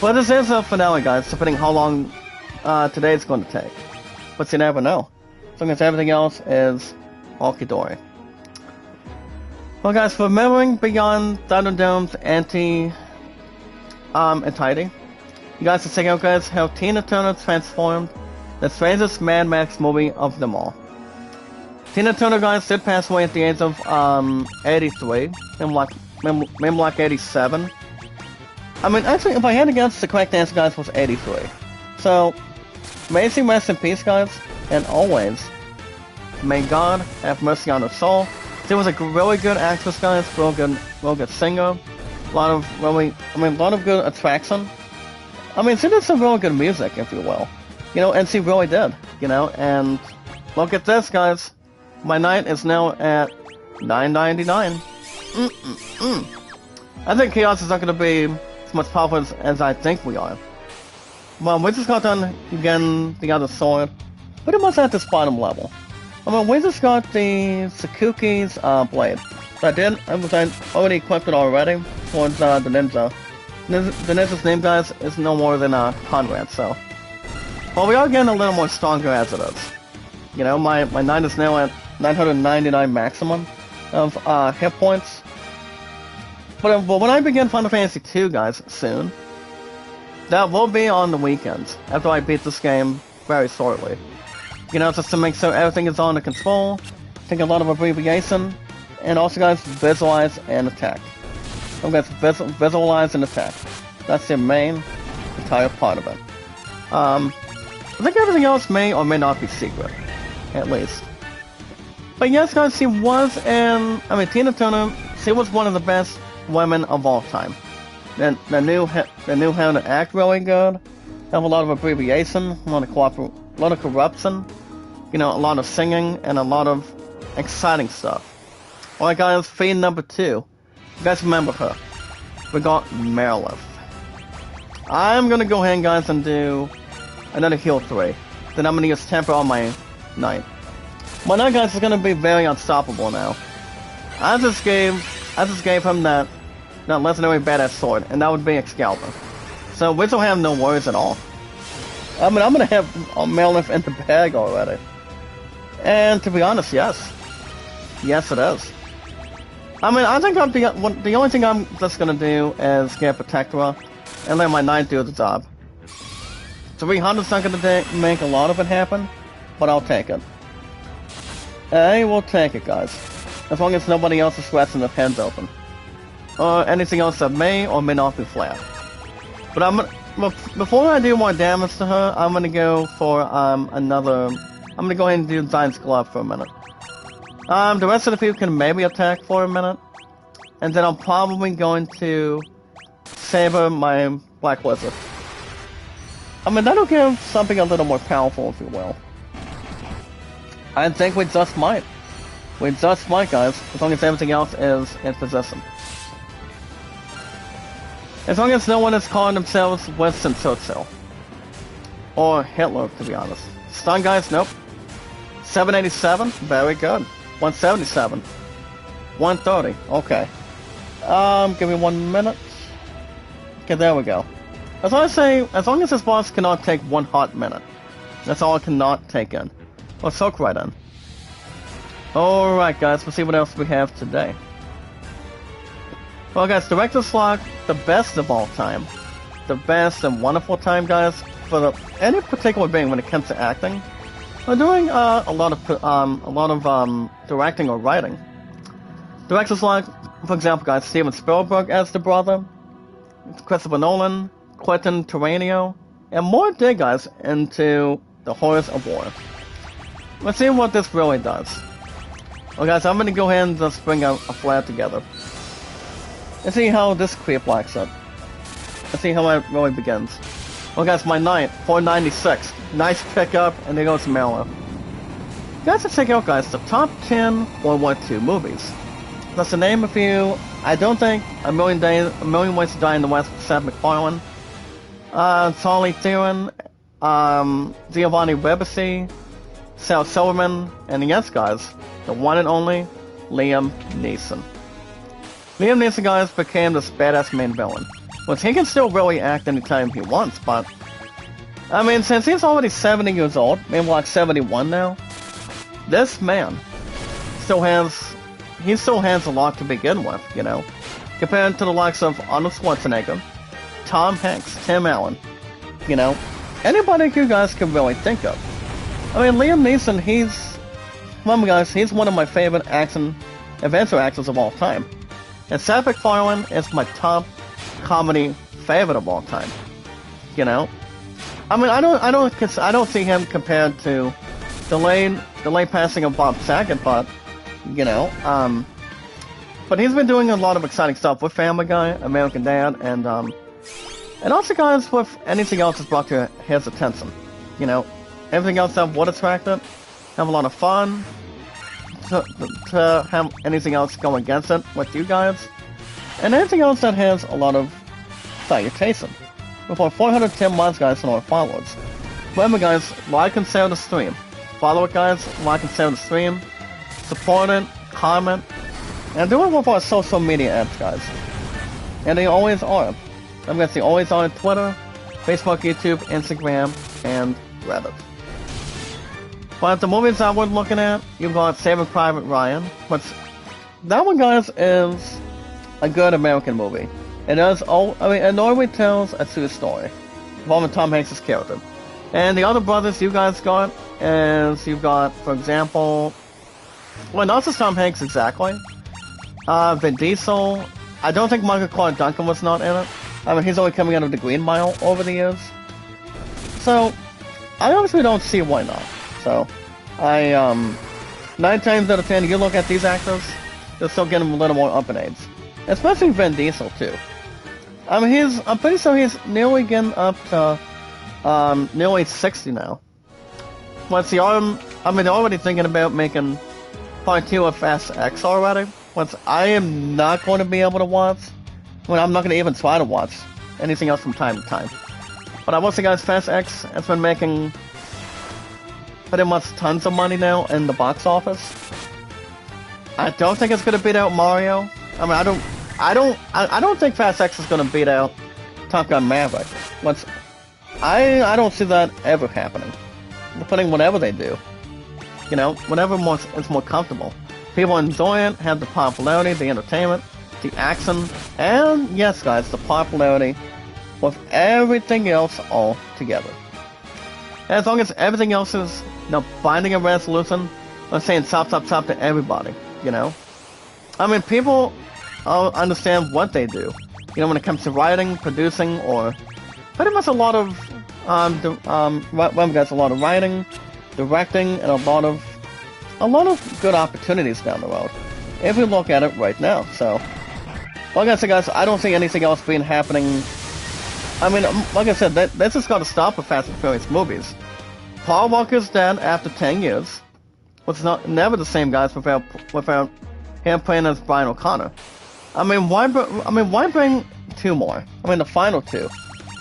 A: But this is a finale, guys, depending how long today's going to take. But you never know. So I guess everything else is Okidori. Well, guys, remembering beyond Thunderdome's entirety, you guys can check out, guys, how Tina Turner transformed the strangest Mad Max movie of them all. Tina Turner, guys, did pass away at the age of 83, maybe like 87. I mean, actually, if I had to guess, the correct answer, guys, was 83. So, may she rest in peace, guys, and always, may God have mercy on her soul. She was a really good actress, guys, real good singer, a lot of good attraction. I mean, she did some really good music, if you will, you know, and she really did, you know. And look at this, guys. My knight is now at $9.99. I think Chaos is not going to be as much powerful as I think we are. Well, we just got done getting the other sword, pretty much at this bottom level. I mean, we just got the Sakuki's blade. I already equipped it already towards the ninja. The ninja's name, guys, is no more than Conrad, so. Well, we are getting a little more stronger as it is. You know, my knight is now at 999 maximum of hit points. But when I begin Final Fantasy 2, guys, soon, that will be on the weekends, after I beat this game very shortly. You know, just to make sure everything is under control, take a lot of abbreviation, and also, guys, visualize and attack. So, guys, visualize and attack. That's the main entire part of it. I think everything else may or may not be secret, at least. But yes, guys, she was Tina Turner, she was one of the best women of all time. They knew how to act really good, have a lot of abbreviation, a lot of corruption, you know, a lot of singing, and a lot of exciting stuff. Alright, guys, Fiend number 2. You guys remember her. We got Merilith. I'm gonna go ahead, guys, and do another heal 3. Then I'm gonna use Temper on my knight. My knight, guys, is gonna be very unstoppable now. I just gave him that legendary badass sword, and that would be Excalibur. So we don't have no worries at all. I mean, I'm gonna have Merilith in the bag already. And to be honest, yes. Yes, it is. I mean, I think the only thing I'm just gonna do is get Protectora and let my knight do the job. 300's not gonna make a lot of it happen, but I'll take it. I will take it, guys. As long as nobody else is scratching their pens open. Or anything else that may or may not be flat. But before I do more damage to her, I'm gonna go for I'm gonna go ahead and do Giant's Glove for a minute. The rest of the people can maybe attack for a minute. And then I'm probably going to savor my Black Wizard. I mean, that'll give something a little more powerful, if you will. I think we just might. We just might, guys, as long as everything else is in position. As long as no one is calling themselves Winston Churchill. Or Hitler, to be honest. Stun, guys, nope. 787, very good. 177. 130, okay. Give me 1 minute. Okay, there we go. As long as this boss cannot take 1 hot minute. That's all it cannot take in. Well, soak right in. Alright, guys, let's see what else we have today. Well, guys, Director's Log, the best of all time. The best and wonderful time, guys, for any particular being when it comes to acting. We're doing a lot of directing or writing. Directors like, for example, guys, Steven Spielberg as the brother, Christopher Nolan, Quentin Tarantino, and more dig, guys, into the horrors of war. Let's see what this really does. Well, guys, I'm gonna go ahead and just bring a flag together. Let's see how this creep likes it. Let's see how it really begins. Well guys, my knight, 496. Nice pickup, and there goes Mallow. Guys, let's check out guys, the top 10 World War II movies. Let's name a few. I don't think A Million Ways to Die in the West with Seth MacFarlane. Charlie Theron, Giovanni Ribisi, Sal Silverman, and yes guys, the one and only Liam Neeson. Liam Neeson guys became this badass main villain. Which he can still really act anytime he wants, but I mean since he's already 70 years old, maybe like 71 now, this man still has a lot to begin with, you know. Compared to the likes of Arnold Schwarzenegger, Tom Hanks, Tim Allen, you know, anybody you guys can really think of. I mean, Liam Neeson, remember guys, he's one of my favorite adventure actors of all time. And Seth MacFarlane is my top comedy favorite of all time. You know? I mean, I don't see him compared to the late passing of Bob Saget, but, you know, but he's been doing a lot of exciting stuff with Family Guy, American Dad, and also guys with anything else that's brought to his attention. You know, everything else that would attract it, have a lot of fun, to have anything else go against it with you guys, and anything else that has a lot of salutation. With our 410 months guys and our followers. Remember guys, like and share the stream. Follow it guys, like and share the stream, support it, comment, and do it with our social media apps guys. And they always are. I'm gonna say always on Twitter, Facebook, YouTube, Instagram, and Reddit. But the movies that we're looking at, you've got Saving Private Ryan, but that one guys is a good American movie. It does, it normally tells a true story involving Tom Hanks' character. And the other brothers you guys got is, you've got, for example, well, not just Tom Hanks exactly, Vin Diesel. I don't think Michael Clark Duncan was not in it. I mean, he's only coming out of the Green Mile over the years. So, I honestly don't see why not. So, 9 times out of 10, you look at these actors, they're still getting a little more up in age. Especially Vin Diesel, too. I mean, I'm pretty sure he's nearly getting up to, nearly 60 now. Once they're already thinking about making part 2 of Fast X already. Once I am not going to be able to watch, I'm not going to even try to watch anything else from time to time. But I will say, guys, Fast X has been making pretty much tons of money now in the box office. I don't think it's going to beat out Mario. I mean, I don't think Fast X is going to beat out Top Gun Maverick. I don't see that ever happening. Depending whatever they do. You know, whatever is more comfortable. People enjoy it, have the popularity, the entertainment, the action, and yes guys, the popularity with everything else all together. And as long as everything else is, you know, finding a resolution, or saying stop to everybody, you know? I mean, people understand what they do. You know, when it comes to writing, producing, or pretty much a lot of, guys, a lot of writing, directing, and a lot of good opportunities down the road. If we look at it right now, so. Like I said, guys, I don't see anything else happening. I mean, like I said, that's just got to stop with Fast and Furious movies. Paul Walker's dead after 10 years. Which is never the same, guys, without him playing as Brian O'Connor. I mean, why bring 2 more? I mean, the final 2.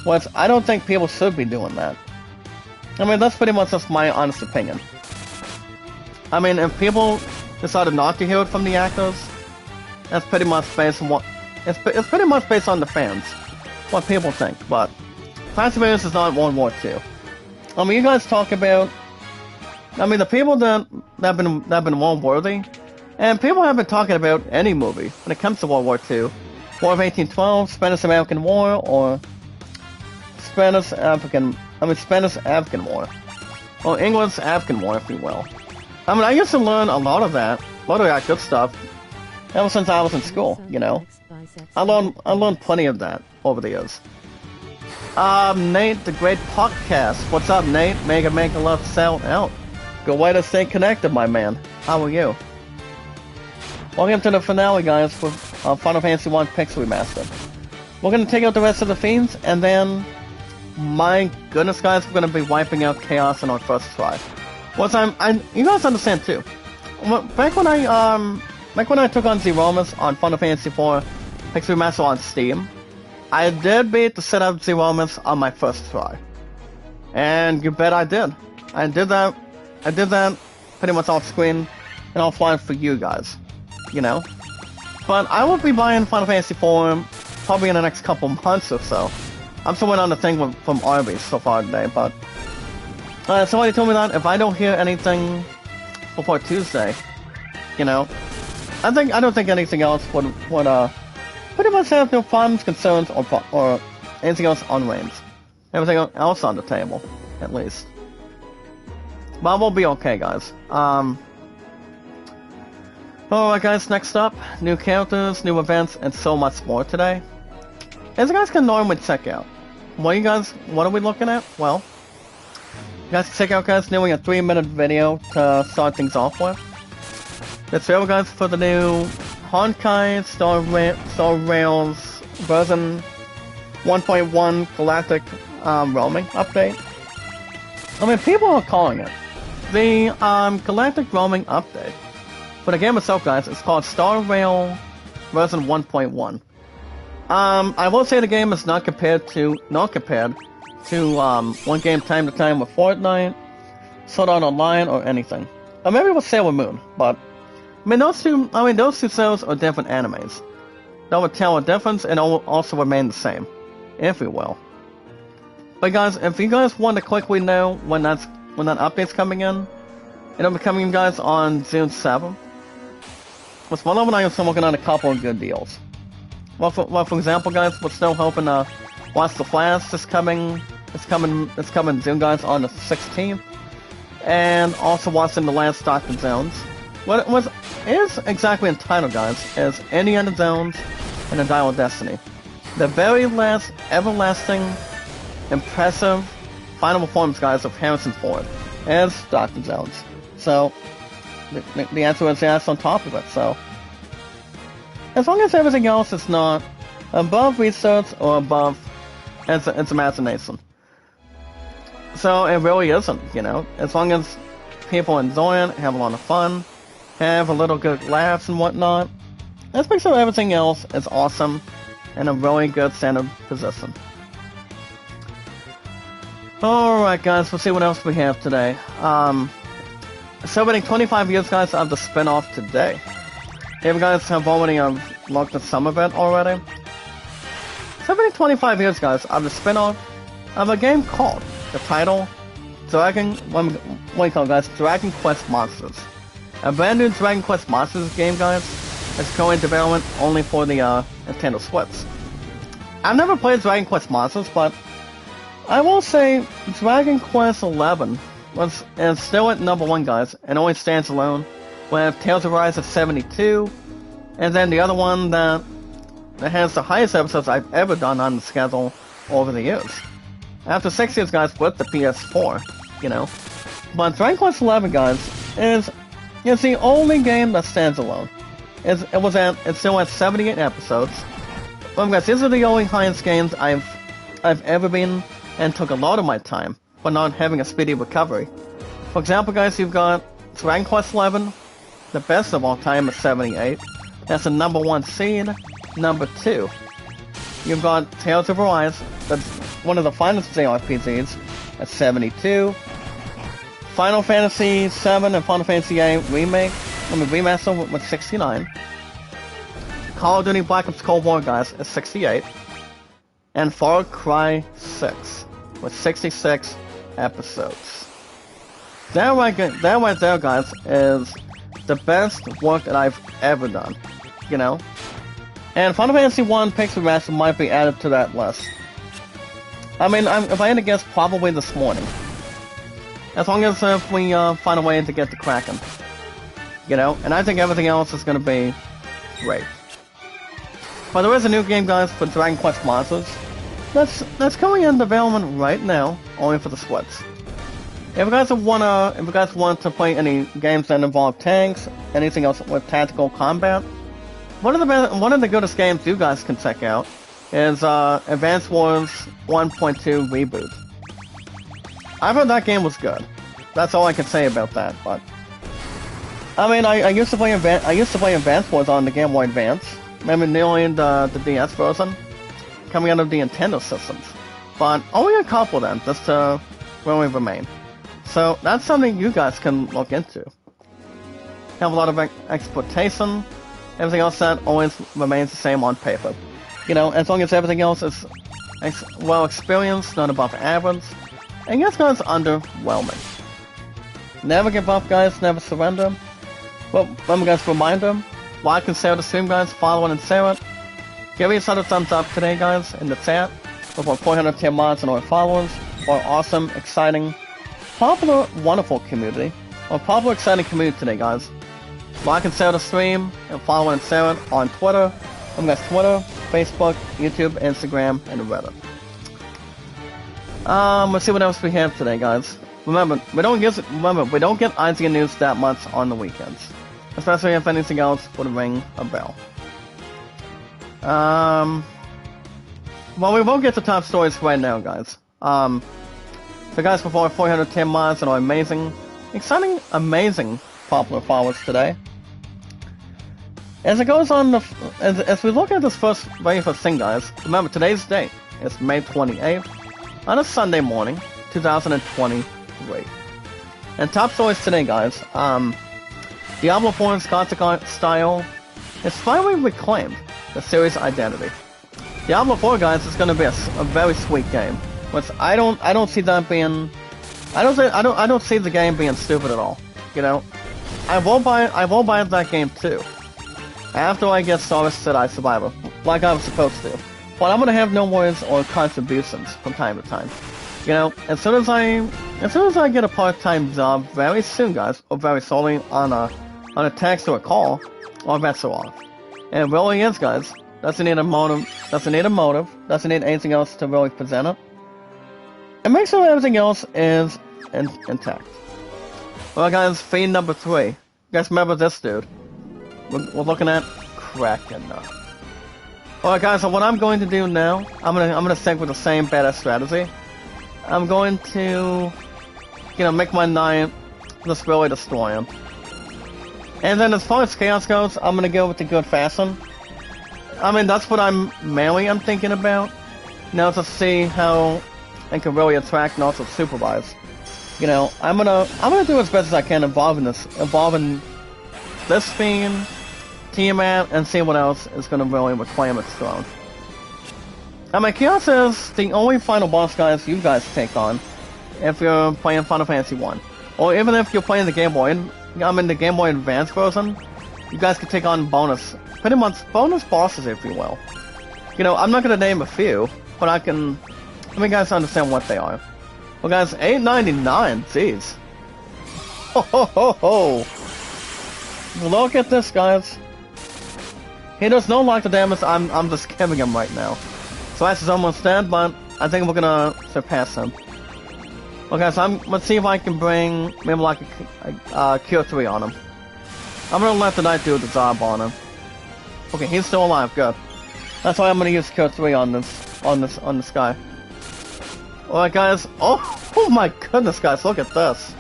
A: Which I don't think people should be doing that. I mean, that's pretty much just my honest opinion. I mean, if people decided not to hear it from the actors, that's pretty much based on it's pretty much based on the fans, what people think. But Fast and Furious is not World War II. I mean, you guys talk about, I mean, the people that have been war-worthy, and people have been talking about any movie when it comes to World War II, War of 1812, Spanish-American War, or Spanish-African War, or English-African War, if you will. I mean, I used to learn a lot of that good stuff ever since I was in school, you know. I learned plenty of that over the years. Nate, the Great Podcast. What's up, Nate? Make a love sound out. Good way to stay connected, my man. How are you? Welcome to the finale, guys, with of Final Fantasy 1 Pixel Remaster. We're gonna take out the rest of the fiends, and then, my goodness guys, we're gonna be wiping out Chaos in our first try. Once you guys understand too. Back when I took on Zeromus on Final Fantasy 4 Pixel Remaster on Steam, I did beat the setup Zeromus on my first try. And you bet I did. I did that pretty much off screen and offline for you guys, you know. But I will be buying Final Fantasy 4 probably in the next couple months or so. I'm still waiting on the thing from Arby's so far today, but somebody told me that if I don't hear anything before Tuesday, you know, I don't think anything else would pretty much have no problems, concerns, or anything else on reins. Everything else on the table, at least. But we'll be okay, guys. Alright guys, next up, new characters, new events, and so much more today. As you guys can normally check out. What are we looking at? Well, you guys can check out, guys, doing a 3-minute video to start things off with. The trailer, guys, for the new Honkai Star Rails version 1.1 Galactic roaming update. I mean, people are calling it the Galactic roaming update. For the game itself, guys, it's called Star Rail version 1.1. I will say the game is not compared to one game time to time with Fortnite, Sword Art Online, or anything. Or maybe with Sailor Moon, but those two shows are different animes. That would tell a difference and also remain the same, if you will. But guys, if you guys want to quickly know when that update's coming in, it'll be coming, guys, on June 7th. With my love and I are still working on a couple of good deals. Well, for example, guys, we're still hoping to watch The Flash. It's coming June, guys, on the 16th, and also watching The Last Doctor Jones. What it is exactly entitled, guys, is Indiana Jones and the Dial of Destiny. The very last, everlasting, impressive final performance, guys, of Harrison Ford as Dr. Jones. So, the answer is yes on top of it, so. As long as everything else is not above research or above its imagination. So, it really isn't, you know. As long as people enjoy it, have a lot of fun, have a little good laughs and whatnot, let's make sure everything else is awesome and a really good standard position. Alright guys, we'll see what else we have today. Celebrating 25 years, guys, of the spin-off today. If you guys have already looked at some of it already. Celebrating 25 years, guys, of the spin-off of a game called, the title, Dragon Quest Monsters. A brand new Dragon Quest Monsters game, guys, is currently in development only for the Nintendo Switch. I've never played Dragon Quest Monsters, but I will say Dragon Quest XI is still at #1, guys, and only stands alone, with Tales of Arise at 72, and then the other one that has the highest episodes I've ever done on the schedule over the years. After 6 years, guys, with the PS4, you know. But Dragon Quest XI, guys, is the only game that stands alone. It's still at 78 episodes. Well, guys, these are the only highest games I've ever been, and took a lot of my time, but not having a speedy recovery. For example, guys, you've got Dragon Quest XI, the best of all time at 78. That's the #1 seed. #2, you've got Tales of Arise, that's one of the finest JRPGs, at 72. Final Fantasy VII and Final Fantasy VIII Remaster with 69. Call of Duty Black Ops Cold War, guys, at 68. And Far Cry 6 with 66 episodes. That right there, guys, is the best work that I've ever done, you know? And Final Fantasy 1 Pixel Remaster might be added to that list. I mean, if I had to guess, probably this morning. As long as if we find a way to get the Kraken. You know? And I think everything else is going to be great. But there is a new game, guys, for Dragon Quest Monsters. That's coming in development right now, only for the Switch. If you guys want to play any games that involve tanks, anything else with tactical combat, one of the goodest games you guys can check out is Advance Wars 1.2 Reboot. I heard that game was good. That's all I can say about that. But I mean, I used to play Advance Wars on the Game Boy Advance. Remember nearly the DS version coming out of the Nintendo systems, but only a couple of them just to really remain. So that's something you guys can look into. Have a lot of exploitation. Everything else that always remains the same on paper. You know, as long as everything else is well experienced, not above average, and gets guys underwhelming. Never give up, guys. Never surrender. Well, remember, guys, reminder: like and share the stream, guys. Follow and share it. Give me a thumbs up today, guys, in the chat. With our 410 mods and our followers. Our awesome, exciting, popular, wonderful community. Our popular, exciting community today, guys. Like and share the stream, and follow and share it on Twitter. Guys, Twitter, Facebook, YouTube, Instagram, and Reddit. Let's see what else we have today, guys. Remember, we don't get IGN news that much on the weekends, especially if anything else would ring a bell. Well, we won't get to top stories right now, guys. So, guys, before 410 mods and our amazing, exciting, amazing popular followers today. As it goes on, as we look at this very first thing, guys, remember today's date is May 28th, on a Sunday morning, 2023. And top stories today, guys, Diablo 4's Gothic style has finally reclaimed the series' identity. Diablo 4, guys, is going to be a very sweet game, which I don't see that being, I don't see the game being stupid at all. You know, I will buy that game too. After I get Star Jedi Survivor, like I was supposed to. But I'm gonna have no worries or contributions from time to time. You know, as soon as I get a part-time job very soon, guys, or very solely on a text or a call, all bets are off. And it really is, guys. Doesn't need a motive, doesn't need anything else to really present it. And make sure everything else is intact. Well, guys, feed number 3. You guys remember this dude? We're looking at Kraken. Alright, guys, so what I'm going to do now, I'm gonna stick with the same badass strategy. I'm going to, you know, make my knight just really destroy him. And then as far as chaos goes, I'm gonna go with the good fashion. I mean, that's what I'm thinking about. Now to see how I can really attract and also supervise. You know, I'm gonna do as best as I can involving this fiend, Tiamat, and see what else is gonna really reclaim its throne. I mean, Chaos is the only final boss, guys, you guys take on if you're playing Final Fantasy 1. Or even if you're playing the Game Boy, the Game Boy Advance version, you guys can take on pretty much bonus bosses, if you will. You know, I'm not gonna name a few, but let me guys understand what they are. Well, guys, $8.99, jeez. Ho ho ho ho! Look at this, guys. He does not like the damage I'm just giving him right now. Slash is almost dead, but I think we're gonna surpass him. Well, guys, let's see if I can bring maybe like a Cure 3 on him. I'm gonna let the knight do the job on him. Okay, he's still alive, good. That's why I'm gonna use Cure 3 on this guy. Alright, guys. Oh my goodness, guys, look at this.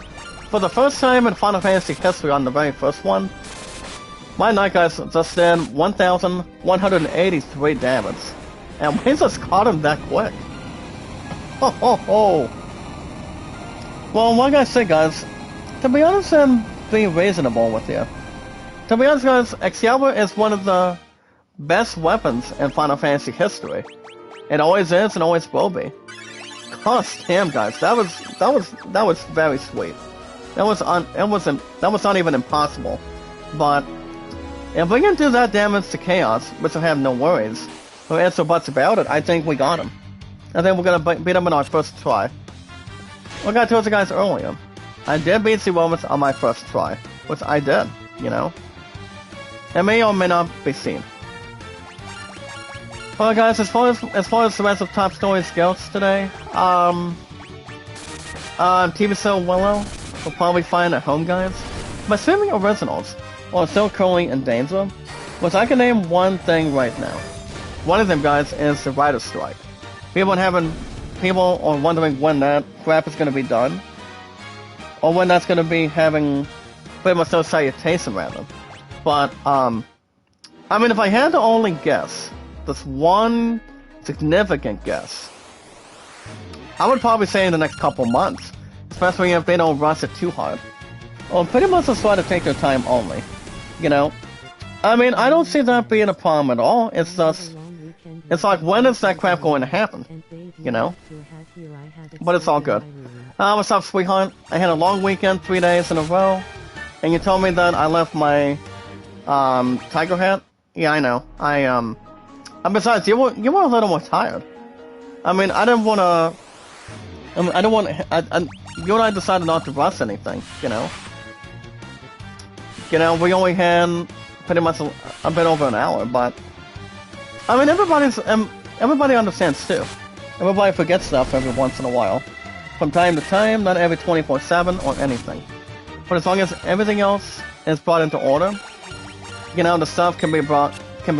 A: For the first time in Final Fantasy history on the very first one, my knight, guys, just did 1,183 damage. And we just caught him that quick. Ho ho ho! Well, like I said, guys, to be honest and be reasonable with you, to be honest, guys, Excalibur is one of the best weapons in Final Fantasy history. It always is and always will be. Gosh damn, guys, that was very sweet. That was not even impossible. But if we can do that damage to Chaos, which I have no worries, no ifs or buts about it, I think we got him. I think we're gonna beat him in our first try. Like I told you guys earlier, I did beat the Romans on my first try, which I did, you know. It may or may not be seen. Well, guys, as far as the rest of top stories goes today, TV show Willow will probably find at home, guys. But streaming originals are still currently in danger. Which I can name one thing right now. One of them, guys, is the writer's strike. People are wondering when that crap is going to be done, or when that's going to be having pretty much no salutation, rather. But I mean, if I had to only guess, this one significant guess, I would probably say in the next couple months, especially if they don't rush it too hard. Or pretty much just try to take their time only, you know. I mean, I don't see that being a problem at all. It's just, it's like, when is that crap going to happen? You know? But it's all good. What's up, sweetheart? I had a long weekend, 3 days in a row, and you told me that I left my, tiger hat? Yeah, I know. And besides, you were a little more tired. I mean, I didn't want to, you and I decided not to rush anything, you know? You know, we only had pretty much a bit over an hour, but I mean, everybody understands too. Everybody forgets stuff every once in a while, from time to time, not every 24/7 or anything. But as long as everything else is brought into order, you know, the stuff can be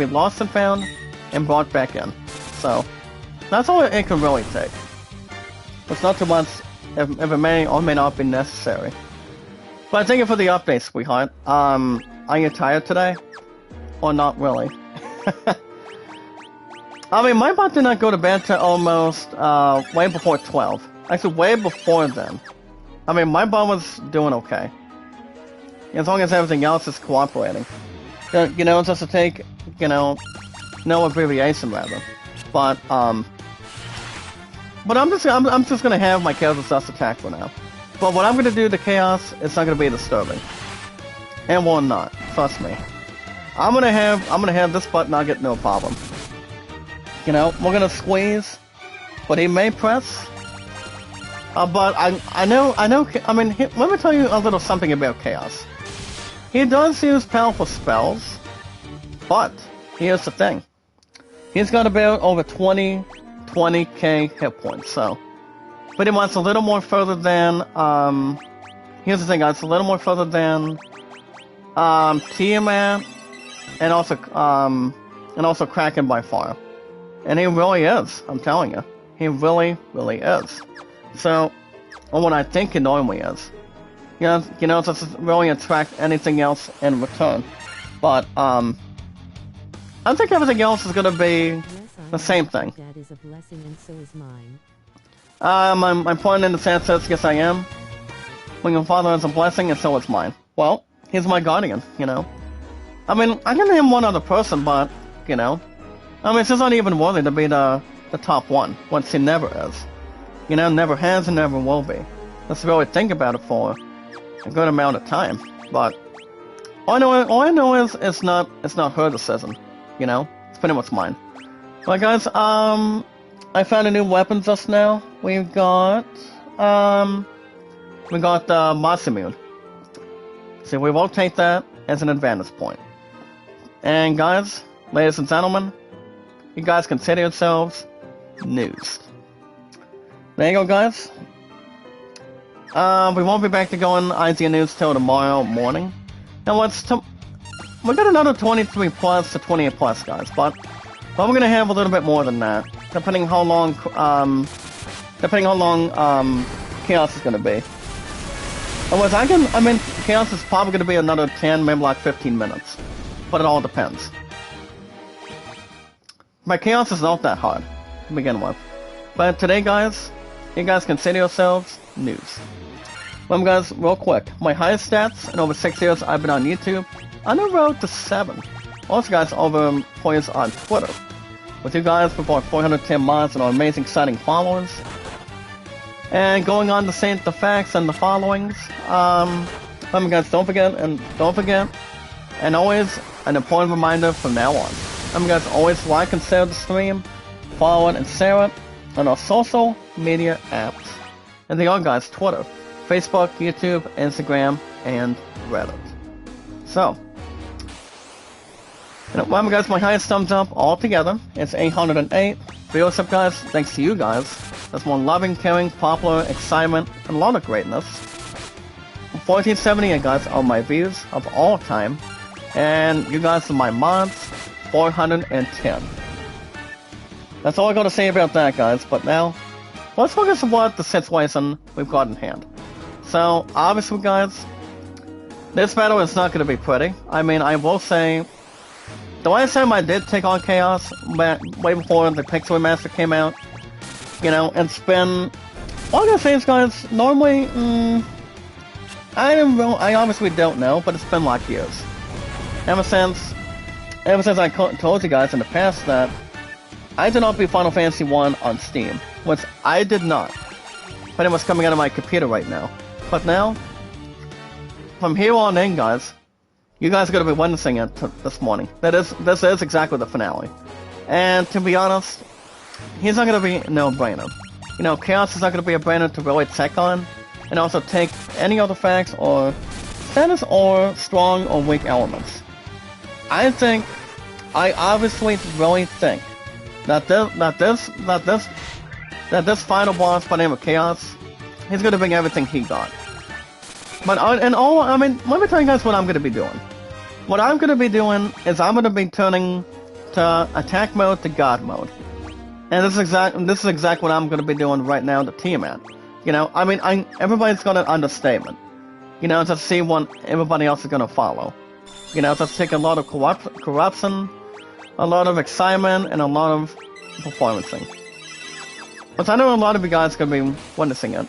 A: lost and found, and brought back in. So that's all it can really take. It's not too much, if it may or may not be necessary. But thank you for the update, sweetheart. Are you tired today? Or not really? I mean, my bot did not go to bed till almost, way before 12. Actually, way before then. I mean, my bot was doing okay. As long as everything else is cooperating. You know, just to take, you know, no abbreviation, rather. But I'm just gonna have my character just attack for now. But what I'm gonna do to Chaos, it's not gonna be disturbing. And will not, trust me. I'm gonna have this butt nugget, no problem. You know, we're gonna squeeze, but he may press. But I know, I mean, let me tell you a little something about Chaos. He does use powerful spells, but here's the thing. He's got about over 20k hit points, so pretty much a little more further than, here's the thing, guys, a little more further than, Tiamat, and also Kraken by far. And he really is, I'm telling you. He really, really is. So, or what I think he normally is. You know, it doesn't really attract anything else in return. But, I think everything else is gonna be the same thing.
B: Dad is a blessing and so is mine.
A: I'm pointing in the sense that yes I am. When your father is a blessing and so is mine. Well, he's my guardian, you know. I mean, I can name one other person, but, you know. I mean, it's just not even worthy to be the top one, once he never is. You know, never has and never will be. Let's really think about it for a good amount of time. But all I know is it's not her decision, you know. It's pretty much mine. Well, guys, I found a new weapon just now. We got Masamune. So we will take that as an advantage point. And guys, ladies and gentlemen, you guys consider yourselves news. There you go, guys. We won't be back to going IGN News till tomorrow morning. Now we got another 23 plus to 28 plus, guys, but we're gonna have a little bit more than that, depending how long Chaos is gonna be. I mean, Chaos is probably gonna be another 10, maybe like 15 minutes, but it all depends. My Chaos is not that hard to begin with, but today, guys, you guys consider yourselves news. Well, guys, real quick, my highest stats in over 6 years I've been on YouTube, on the road to 7. Also, guys, over 4 years on Twitter. With you guys for about 410 mods and our amazing exciting followers. And going on to say the facts and the followings, guys, don't forget, and always an important reminder from now on. Guys, always like and share the stream, follow it and share it on our social media apps. And they are, guys, Twitter, Facebook, YouTube, Instagram, and Reddit. So, remember, guys, my highest thumbs up altogether is 808. Videos up, guys, thanks to you guys. That's more loving, caring, popular, excitement, and a lot of greatness. 1478, guys, are my views of all time. And you guys are my mods, 410. That's all I gotta say about that, guys. But now, let's focus on what the situation we've got in hand. So, obviously, guys, this battle is not gonna be pretty. I mean, I will say, the last time I did take on Chaos, way before the Pixel Remaster came out, you know, it's been... All I'm gonna say is, guys, normally, I obviously don't know, but it's been like years. Ever since I told you guys in the past that I did not beat Final Fantasy 1 on Steam, which I did not. But it was coming out of my computer right now. But now, from here on in, guys, you guys are going to be witnessing it this morning. This is exactly the finale. And to be honest, he's not going to be no-brainer. You know, Chaos is not going to be a brainer to really take on, and also take any other facts or status or strong or weak elements. I obviously really think that this final boss by the name of Chaos, he's going to bring everything he got. But let me tell you guys what I'm going to be doing. What I'm going to be doing is I'm going to be turning to attack mode to God mode. And this is exactly what I'm going to be doing right now to Tiamat. You know, I mean, everybody's got an understatement. You know, to see what everybody else is going to follow. You know, just take a lot of corruption, a lot of excitement, and a lot of performancing. But I know a lot of you guys are going to be witnessing it.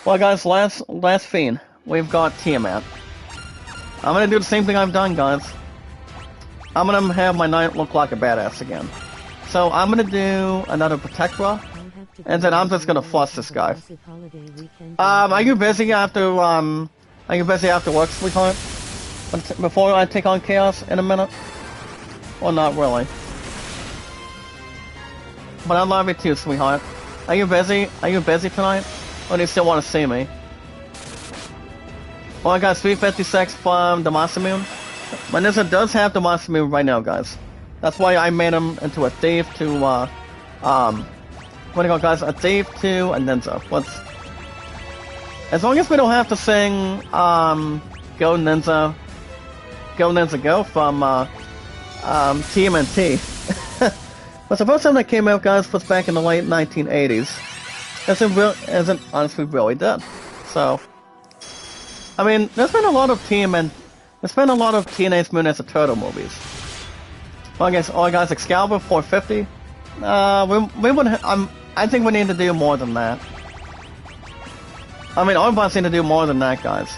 A: Well, guys, last fiend, we've got Tiamat. I'm going to do the same thing I've done, guys. I'm going to have my knight look like a badass again. So I'm going to do another Protectra, and then I'm just going to flush this guy. Are you busy after work, sweetheart? Before I take on Chaos in a minute? Well, not really. But I love you too, sweetheart. Are you busy? Are you busy tonight? Or do you still want to see me? Well, I got 356 from the Masamune. My Ninja does have the Masamune right now, guys. That's why I made him into a thief to, what do you call it, guys? A thief to a Ninja. As long as we don't have to sing, Go Ninja, Go from, TMNT. But the first time that came out, guys, was back in the late 1980s. As it honestly really did. So, I mean, there's been a lot of Teenage Mutant Ninja Turtle movies. Well, I guess Excalibur 450. I think we need to do more than that. I mean, all of us need to do more than that, guys.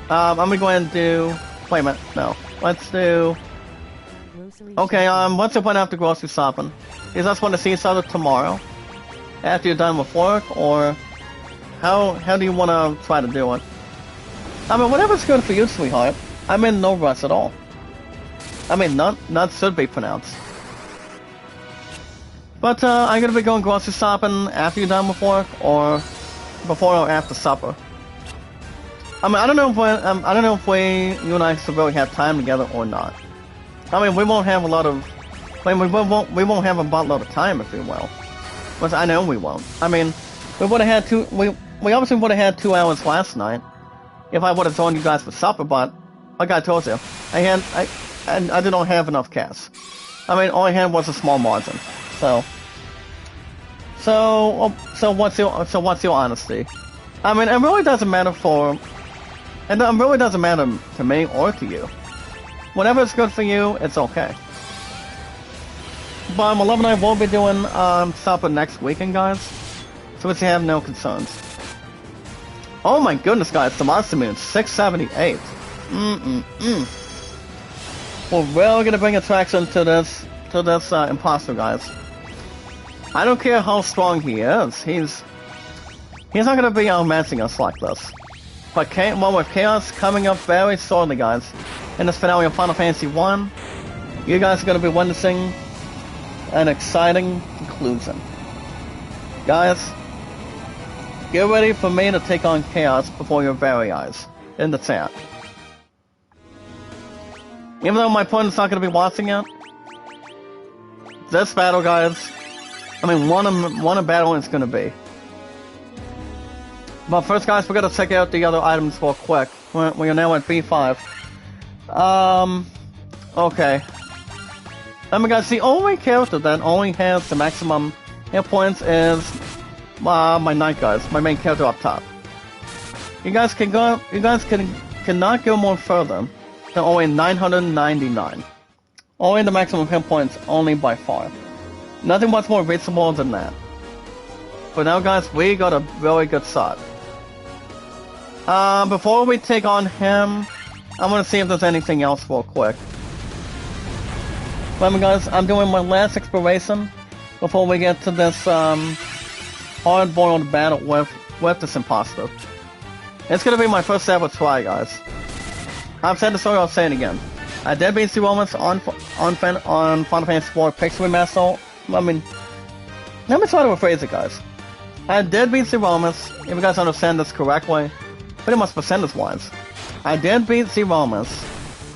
A: I'm gonna go ahead and do. Wait a minute, no. Let's do. Okay, what's the point after grocery shopping? You just want to see each other tomorrow, after you're done with work, or how do you want to try to do it? I mean, whatever's good for you, sweetheart. I'm in no rush at all. I mean, none should be pronounced. But I'm gonna be going grocery shopping after you're done with work, or before or after supper. I mean, I don't know if you and I should really have time together or not. I mean, we won't have a buttload of time if we will. But I know we won't. I mean, we obviously would have had 2 hours last night if I would have joined you guys for supper, but like I told you, I did not have enough cash. I mean, all I had was a small margin. So what's your honesty? I mean, it really doesn't matter to me or to you. Whatever is good for you, it's okay. But my love and I will be doing supper next weekend, guys. So we have no concerns. Oh my goodness, guys, the Monster Moon 678. We're really gonna bring attraction to this imposter, guys. I don't care how strong he is. He's not gonna be outmatching us like this. But with Chaos coming up very shortly, guys, in this finale of Final Fantasy 1, you guys are gonna be witnessing an exciting conclusion. Guys, get ready for me to take on Chaos before your very eyes in the chat. Even though my opponent's not gonna be watching it, this battle, guys, I mean, one of battle it's gonna be. But first, guys, we're gonna check out the other items real quick. We are now at B5. Okay. Let me guys, the only character that only has the maximum hit points is my knight guys, my main character up top. You guys cannot go more further than only 999. Only the maximum hit points, only by far. Nothing much more reachable than that. But now guys, we got a really good shot. Before we take on him, I'm gonna see if there's anything else real quick. Remember guys, I'm doing my last exploration before we get to this hard-boiled battle with this imposter. It's gonna be my first ever try, guys. I've said this already, I'll say it again. I did beat the Romans on Final Fantasy IV Pixel Remaster. I mean, let me try to rephrase it, guys. I did beat the Romans, if you guys understand this correctly, pretty much percentage-wise. I did beat the Romans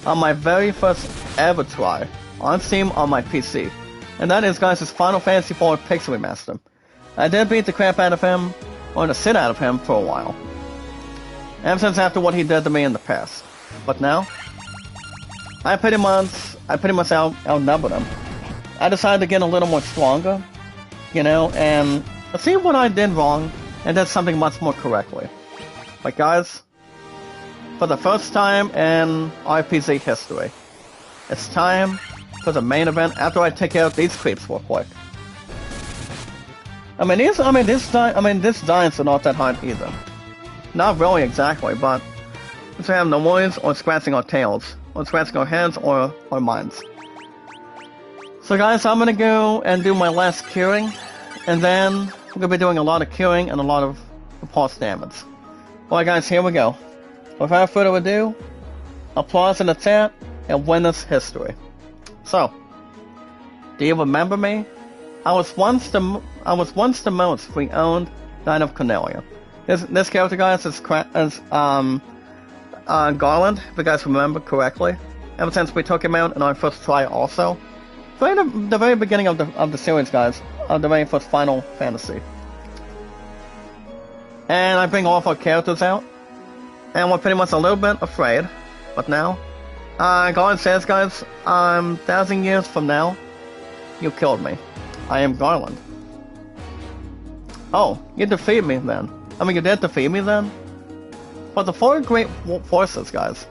A: on my very first ever try on Steam on my PC. And that is, guys, is Final Fantasy IV Pixel Remaster. I did beat the crap out of him, or the shit out of him, for a while. Ever since after what he did to me in the past. But now, I pretty much outnumbered him. I decided to get a little more stronger, you know, and see what I did wrong, and did something much more correctly. But guys, for the first time in RPG history, it's time for the main event after I take out these creeps real quick. These giants are not that hard either. Not really exactly, but if we have no noise or scratching our tails, or scratching our heads or our minds. So guys, I'm gonna go and do my last curing, and then we're gonna be doing a lot of curing and a lot of pulse damage. Alright guys, here we go. Without further ado, applause in the chat and witness history. So, do you remember me? I was once the most renowned Knight of Cornelia. This character, guys, is Garland, if you guys remember correctly. Ever since we took him out in our first try, also, the very beginning of the series, guys, of the very first Final Fantasy. And I bring all of our characters out, and we're pretty much a little bit afraid. But now, Garland says, guys, 1,000 years from now, you killed me. I am Garland. Oh, you defeated me then. You did defeat me then? But the four great forces, guys,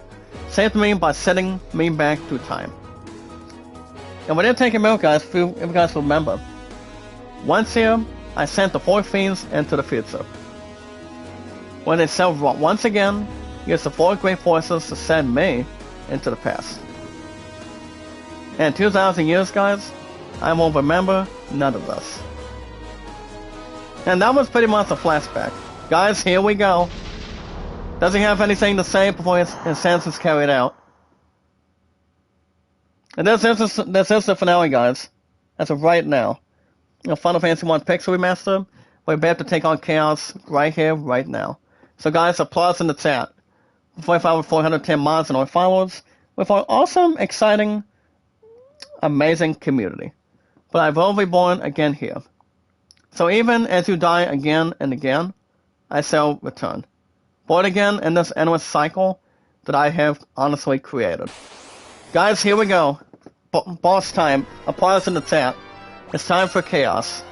A: saved me by setting me back through time. And we didn't take him out, guys, if you guys remember. Once here, I sent the four fiends into the future. When they said once again, used the four great forces to send me into the past. And 2,000 years, guys, I won't remember none of this. And that was pretty much a flashback. Guys, here we go. Does he have anything to say before his sentence is carried out? And this is the finale, guys. As of right now. Final Fantasy 1 Pixel Remaster. We're about to take on Chaos right here, right now. So guys, applause in the chat. 410 mods and our followers. With our awesome, exciting, amazing community. But I will be born again here. So even as you die again and again, I shall return. Born again in this endless cycle that I have honestly created. Guys, here we go. Boss time. Applause in the chat. It's time for chaos.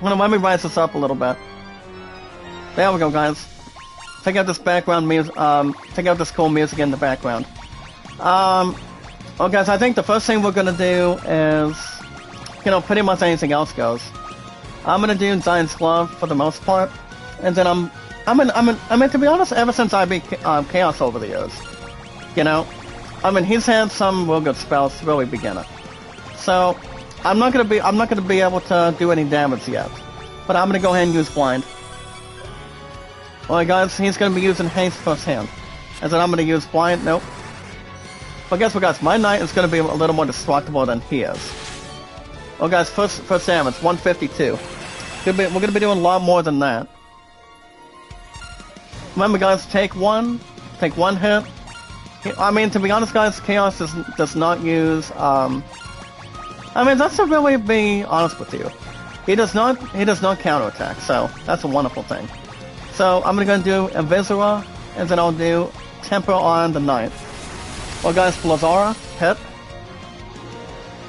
A: Let me rise this up a little bit. There we go, guys. Check out this background music. Check out this cool music in the background. Well, guys, I think the first thing we're gonna do is, pretty much anything else goes. I'm gonna do Zion's Glove for the most part, and then to be honest, ever since I beat Chaos over the years, he's had some real good spells to really begin it. So I'm not gonna be able to do any damage yet, but I'm gonna go ahead and use Blind. Alright, guys, he's gonna be using Haste first hand, and then I'm gonna use Blind. Nope. But guess what, guys? My Knight is gonna be a little more destructible than he is. Well, guys, first damage, 152. We're gonna be doing a lot more than that. Remember, guys, take one hit. To be honest, guys, Chaos does not use. That's to really be honest with you. He does not counterattack, so that's a wonderful thing. So I'm gonna do Invisora, and then I'll do Temper on the Knight. Well, guys, Blazara, hit.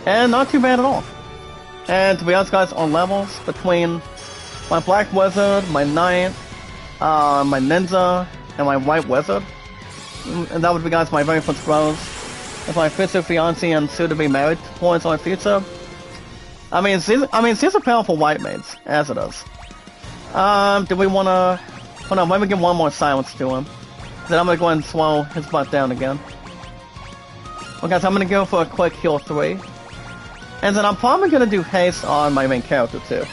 A: And not too bad at all. And to be honest, guys, on levels between my Black Wizard, my Knight, my Ninja, and my White Wizard, and that would be, guys, my very first rows, with my future fiancé and soon-to-be married points on my future. I mean, these are powerful white maids, as it is. Do we want to... Hold on, let me give one more silence to him. Then I'm going to go ahead and slow his butt down again. Well, guys, I'm going to go for a quick heal 3. And then I'm probably going to do haste on my main character, too.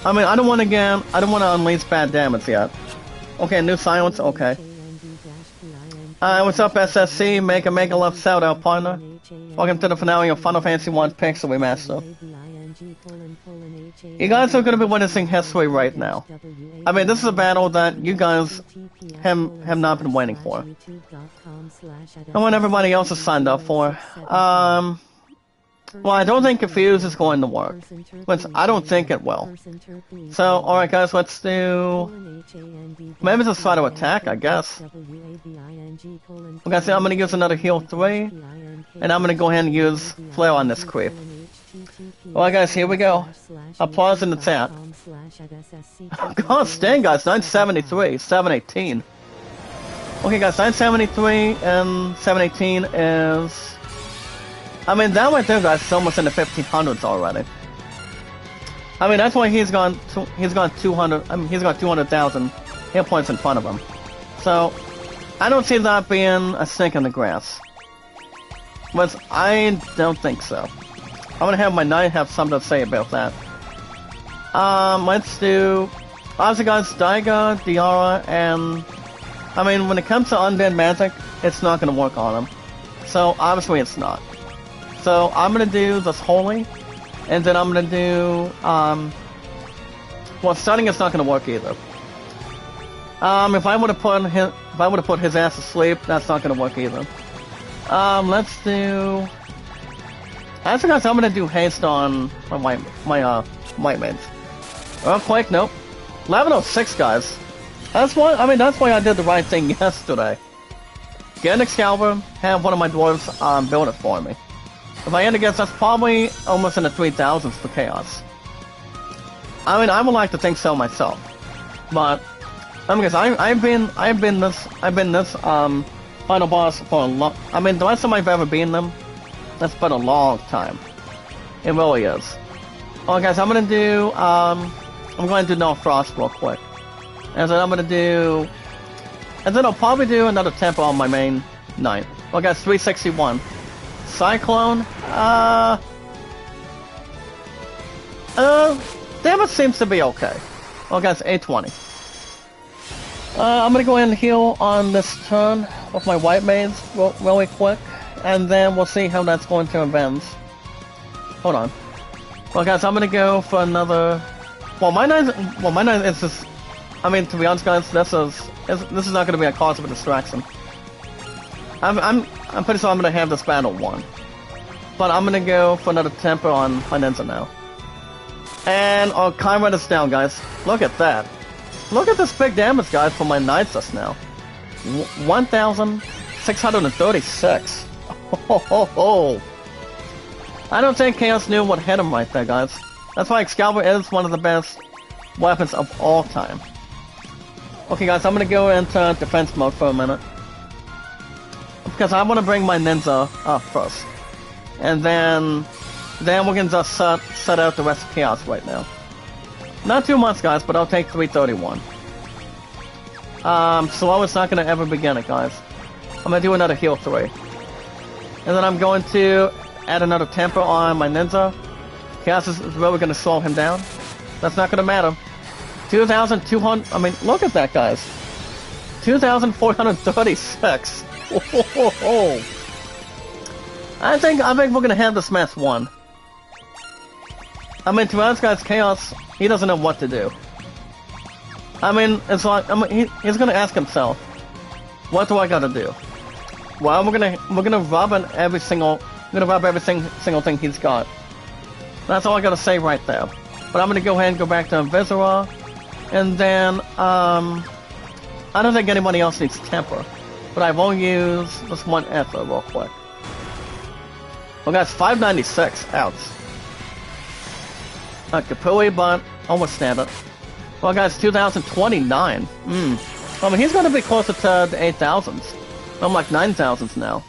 A: I mean, I don't want to unleash bad damage yet. Okay, new silence, okay. What's up, SSC? Make a love shout out, partner. Welcome to the finale of Final Fantasy 1 Pixel Remaster. You guys are going to be witnessing history right now. I mean, this is a battle that you guys have not been waiting for. And what everybody else has signed up for. Well, I don't think Confuse is going to work. But I don't think it will. So, alright guys, let's do... Maybe just try to attack, I guess. Okay, so I'm going to use another heal 3. And I'm going to go ahead and use Flare on this creep. Alright guys, here we go. Applause in the chat. God, dang guys, 973, 718. Okay guys, 973 and 718 is... I mean, that right there, guys, is almost in the 1500s already. I mean, that's why he's got 200. I mean, he's got 200,000 hit points in front of him. So, I don't see that being a snake in the grass. But I don't think so. I'm gonna have my knight have something to say about that. Let's do... Obviously, guys, Daiga, Diara, and... I mean, when it comes to undead magic, it's not gonna work on him. So, obviously, it's not. So I'm gonna do this holy, and then I'm gonna do well, stunning is not gonna work either. If I would have put his ass to sleep, that's not gonna work either. Let's do. Actually, guys, I'm gonna do haste on my white maids. Earthquake, nope. 1106, guys. That's why. I mean, that's why I did the right thing yesterday. Get an Excalibur, have one of my dwarves build it for me. If I had to guess, that's probably almost in the 3000s for Chaos. I mean, I would like to think so myself, but I mean, I've been this final boss for a long. I mean, the last time I've ever been them, that's been a long time. It really is. Oh, guys, I'm going to do No Frost real quick, and then I'm gonna do, and then I'll probably do another tempo on my main knight. Well, guys, 361. Cyclone, damage seems to be okay. Well, guys, 820. I'm gonna go ahead and heal on this turn with my white maids really quick, and then we'll see how that's going to advance. Hold on. Well, guys, I'm gonna go for another. Well, my knight is just. I mean, to be honest, guys, this is not gonna be a cause of a distraction. I'm pretty sure I'm gonna have this battle won. But I'm gonna go for another temper on my Ninja now. And I'll climb this down, guys. Look at that. Look at this big damage, guys, for my knights just now. 1,636. Oh, ho, ho. I don't think Chaos knew what hit him right there, guys. That's why Excalibur is one of the best weapons of all time. Okay, guys, I'm gonna go into defense mode for a minute. Because I want to bring my Ninja up first. And then we can just set out the rest of Chaos right now. Not too much, guys, but I'll take 331. Slow is not going to ever begin it, guys. I'm going to do another heal 3. And then I'm going to add another temper on my Ninja. Chaos is really going to slow him down. That's not going to matter. 2,200... I mean, look at that, guys. 2,436. I think we're gonna have this match won. I mean, to be honest, guys, Chaos, he doesn't know what to do. I mean, it's like he's gonna ask himself, what do I gotta do? Well, we're gonna rob every single thing he's got. That's all I gotta say right there. But I'm gonna go ahead and go back to Viscera, and then I don't think anybody else needs temper. but I won't use this one effort real quick. Well guys, 596, ouch. Not Kapui, but almost stand it. Well guys, 2029. I mean, he's gonna be closer to the 8,000s. I'm like 9,000s now.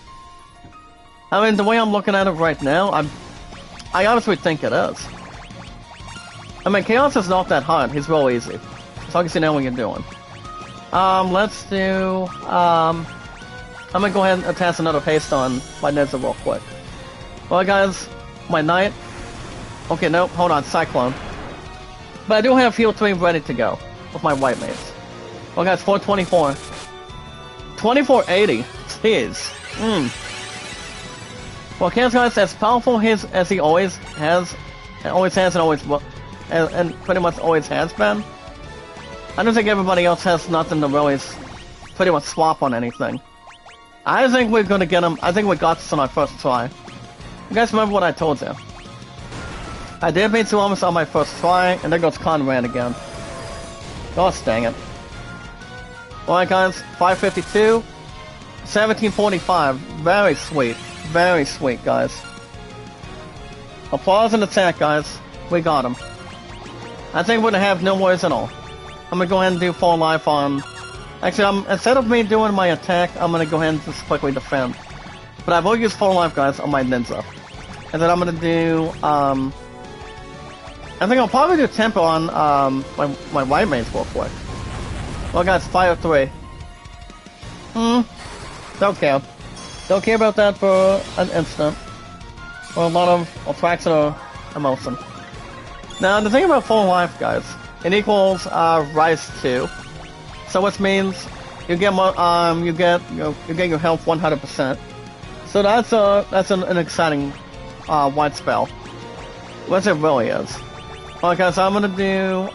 A: I mean, the way I'm looking at it right now, I honestly think it is. I mean, Chaos is not that hard. He's real easy. As long as you know what you're doing. Let's do, I'm gonna go ahead and attach another haste on my Ninja real quick. Well guys, my Knight. Okay, nope, hold on, Cyclone. But I do have Heal 3 ready to go with my White Mace. Well guys, 424. 2480. Jeez. Well, Chaos guys, as powerful as he always has, and pretty much always has been, I don't think everybody else has nothing to really pretty much swap on anything. I think we're gonna get him. I think we got this on our first try. You guys remember what I told you? I did beat 2 almost on my first try, and there goes Conrad again. Gosh dang it. Alright guys, 552, 1745, very sweet, guys. Applause and attack, guys. We got him. I think we're gonna have no worries at all. I'm gonna go ahead and do full life on... Actually, instead of me doing my attack, I'm gonna go ahead and just quickly defend. But I will use full life, guys, on my Ninja. And then I'm gonna do, I think I'll probably do tempo on, my White Mace real quick. Well guys, fire 3. Don't care. Don't care about that for an instant. For a lot of attraction or emotion. Now, the thing about full life, guys, it equals, rise 2. So which means you get more, you get your health 100%. So that's an exciting, white spell. Which it really is. Okay, so I'm gonna do,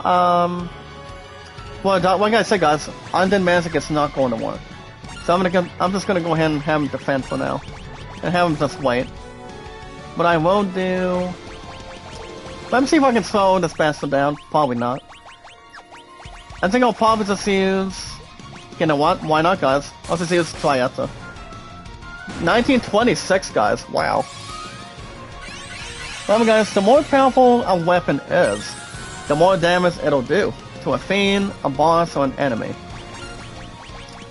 A: well, like I said, guys, Undead Magic is not going to work. So I'm just gonna go ahead and have him defend for now, and have him just wait. But I will do. Let me see if I can slow this bastard down. Probably not. I think I'll probably just use. You know what? Why not, guys? I'll just use Trietta. 1926, guys. Wow. Remember, guys, the more powerful a weapon is, the more damage it'll do to a fiend, a boss, or an enemy.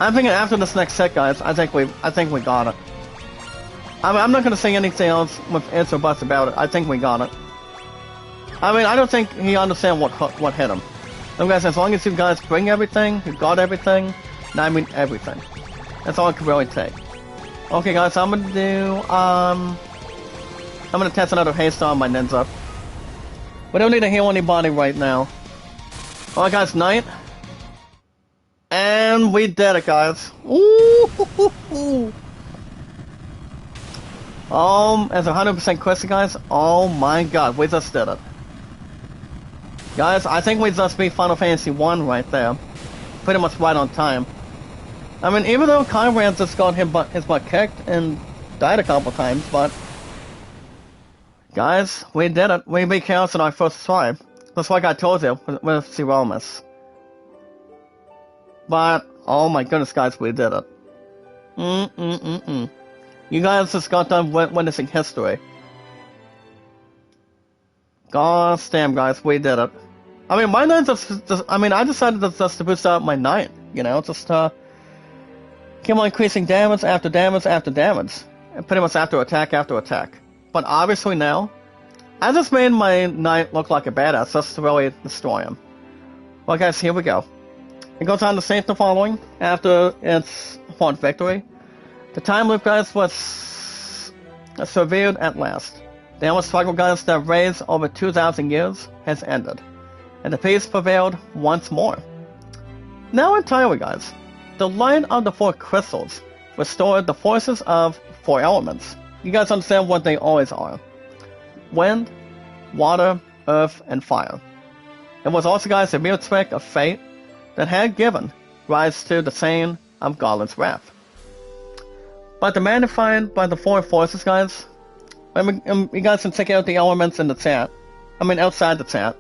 A: I'm thinking after this next set, guys, I think we got it. I'm not gonna say anything else with ifs or buts about it. I think we got it. I mean, I don't think he understands what hit him. Look, guys, as long as you guys bring everything, you got everything, and I mean everything. That's all it can really take. Okay, guys, I'm gonna do, I'm gonna test another haste on my Ninja. We don't need to heal anybody right now. Alright, guys, Knight. And we did it, guys. Ooh! As 100% Christy, guys. Oh my god, we just did it. Guys, I think we just beat Final Fantasy 1 right there. Pretty much right on time. I mean, even though Conrad just got his butt kicked and died a couple times, but... Guys, we did it. We beat Chaos in our first try. Just like I told you with Zeromus. But, oh my goodness, guys, we did it. You guys just got done witnessing history. Gosh damn, guys, we did it. I mean, my Knight I decided just to boost out my Knight, you know, just keep on increasing damage after damage after damage. And pretty much after attack after attack. But obviously now, I just made my Knight look like a badass just to really destroy him. Well guys, here we go. It goes on to state the following after its fought victory. The time loop, guys, was severed at last. The endless struggle, guys, that raged over 2,000 years has ended. And the peace prevailed once more. Now entirely, guys, the light of the 4 crystals restored the forces of 4 elements. You guys understand what they always are. Wind, water, earth, and fire. It was also, guys, a mere trick of fate that had given rise to the saying of Garland's wrath. But the magnified by the 4 forces, guys, you guys can check out the elements in the chat. I mean, outside the chat.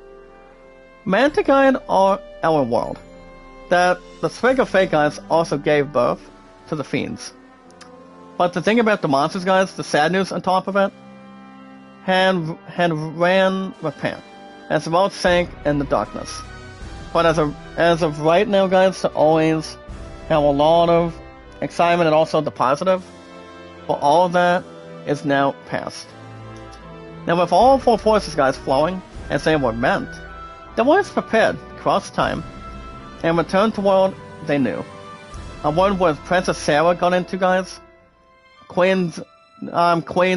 A: Mantiquine or Elder World. That the Sprig of Fate, guys, also gave birth to the fiends. But the thing about the monsters, guys, the sad news on top of it, had ran repent, as the world sank in the darkness. But as of right now, guys, to always have a lot of excitement and also the positive, but all of that is now past. Now, with all four forces, guys, flowing as they were meant, the warriors prepared to cross time and return to the world they knew. A world where Princess Sarah got into, guys, Queen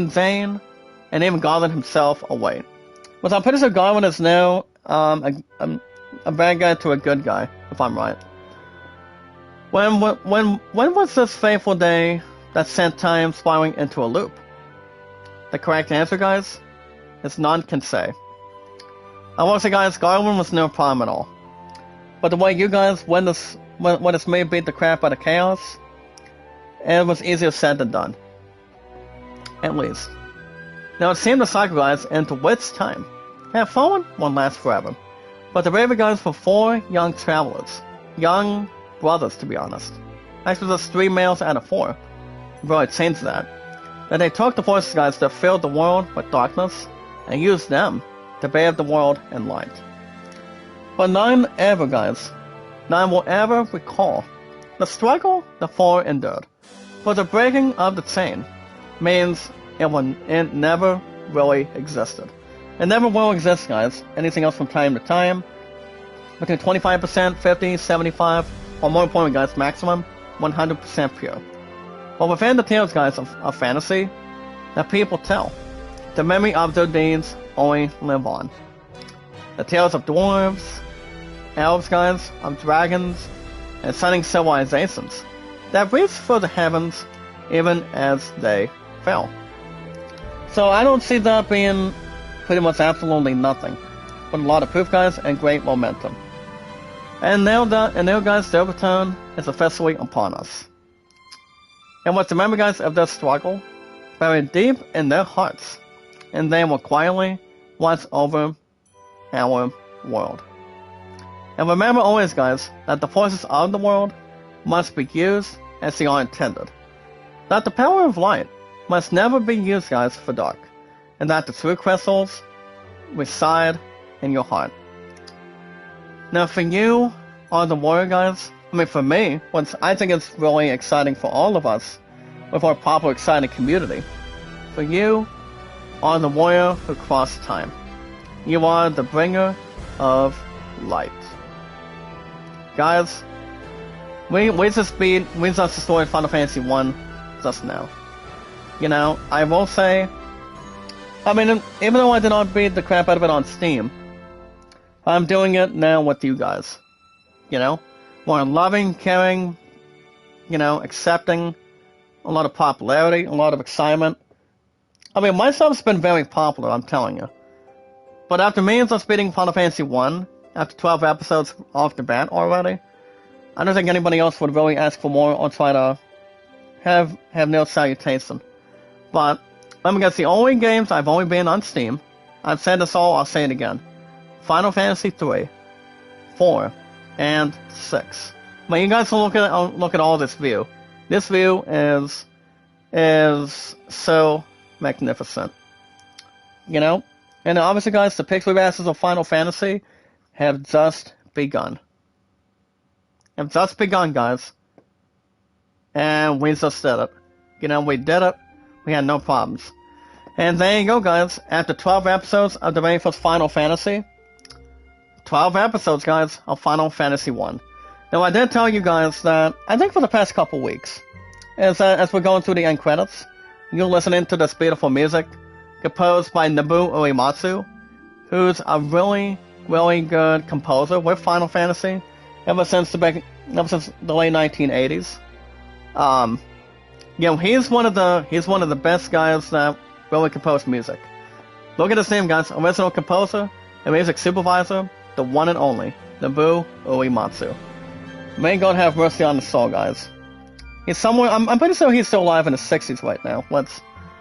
A: Zane, and even Garland himself away. But I'm pretty sure Garland is now a bad guy to a good guy, if I'm right. When was this fateful day that sent time spiraling into a loop? The correct answer, guys, is none can say. I will say, guys, Garland was no problem at all. But the way you guys when it's me beat the crap out of chaos, it was easier said than done. At least. Now it seemed the cycle, guys, into Wit's time had fallen won't last forever. But the Raven guys were 4 young travelers. Young brothers, to be honest. Actually, just 3 males out of 4. Really changed that. Then they took the forces, guys, that filled the world with darkness and used them to bathe the world in light. But none will ever recall the struggle the 4 endured. For the breaking of the chain means it never really existed. It never will exist, guys. Anything else from time to time, between 25%, 50, 75, or more importantly, guys, maximum 100% pure. But within the tales, guys, of fantasy that people tell, the memory of their deeds only live on. The tales of dwarves, elves, guys, of dragons, and sunning civilizations that reached for the heavens even as they fell. So I don't see that being pretty much absolutely nothing, but a lot of proof, guys, and great momentum. And now, guys, their return is officially upon us. And what's the memory, guys, of their struggle, buried deep in their hearts, and they will quietly watch over our world. And remember always, guys, that the forces of the world must be used as they are intended. That the power of light must never be used, guys, for dark. And that the true crystals reside in your heart. Now, for you, are the warrior, guys, for me, what I think is really exciting for all of us, with our proper exciting community, for you, are the warrior who crossed time. You are the bringer of light. Guys, we just the story of Final Fantasy 1 just now. You know, I will say, even though I did not beat the crap out of it on Steam, I'm doing it now with you guys. You know, more loving, caring, accepting, a lot of popularity, a lot of excitement. My stuff's been very popular, I'm telling you. But after me just beating Final Fantasy 1, after 12 episodes off the bat already, I don't think anybody else would really ask for more or try to have no salutation. But let me guess, the only games I've only been on Steam, I've said this all, I'll say it again. Final Fantasy 3, 4, and 6. When you guys look at all this view. This view is so magnificent. And obviously, guys, the pixel remasters of Final Fantasy have just begun. Guys. And we just did it. We did it. We had no problems. And there you go, guys. After 12 episodes of the very first Final Fantasy, 12 episodes, guys, of Final Fantasy 1. Now, I did tell you guys that, I think for the past couple weeks, as we're going through the end credits, you're listening to this beautiful music, composed by Nobuo Uematsu, who's a really, really good composer with Final Fantasy, ever since the late 1980s. He's one of the best guys that really composed music. Look at his name, guys. Original composer and music supervisor, the one and only Nobuo Uematsu. May God have mercy on his soul, guys. He's somewhere. I'm pretty sure he's still alive in his 60s right now.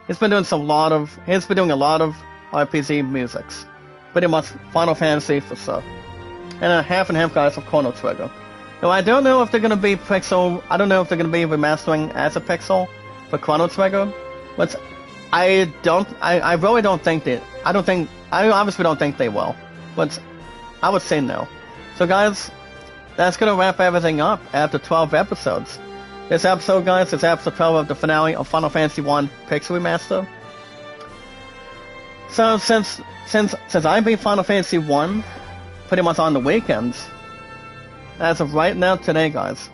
A: He's been doing a lot of RPG musics, pretty much Final Fantasy for sure, and half and half, guys, of Chrono Trigger. Now, I don't know if they're gonna be Pixel. I don't know if they're gonna be remastering as a Pixel for Chrono Trigger, but I really don't think that. I obviously don't think they will, but I would say no. So, guys, that's gonna wrap everything up after 12 episodes. This episode, guys, is episode 12 of the finale of Final Fantasy 1 Pixel Remaster. So, since I beat Final Fantasy 1 pretty much on the weekends, as of right now today, guys,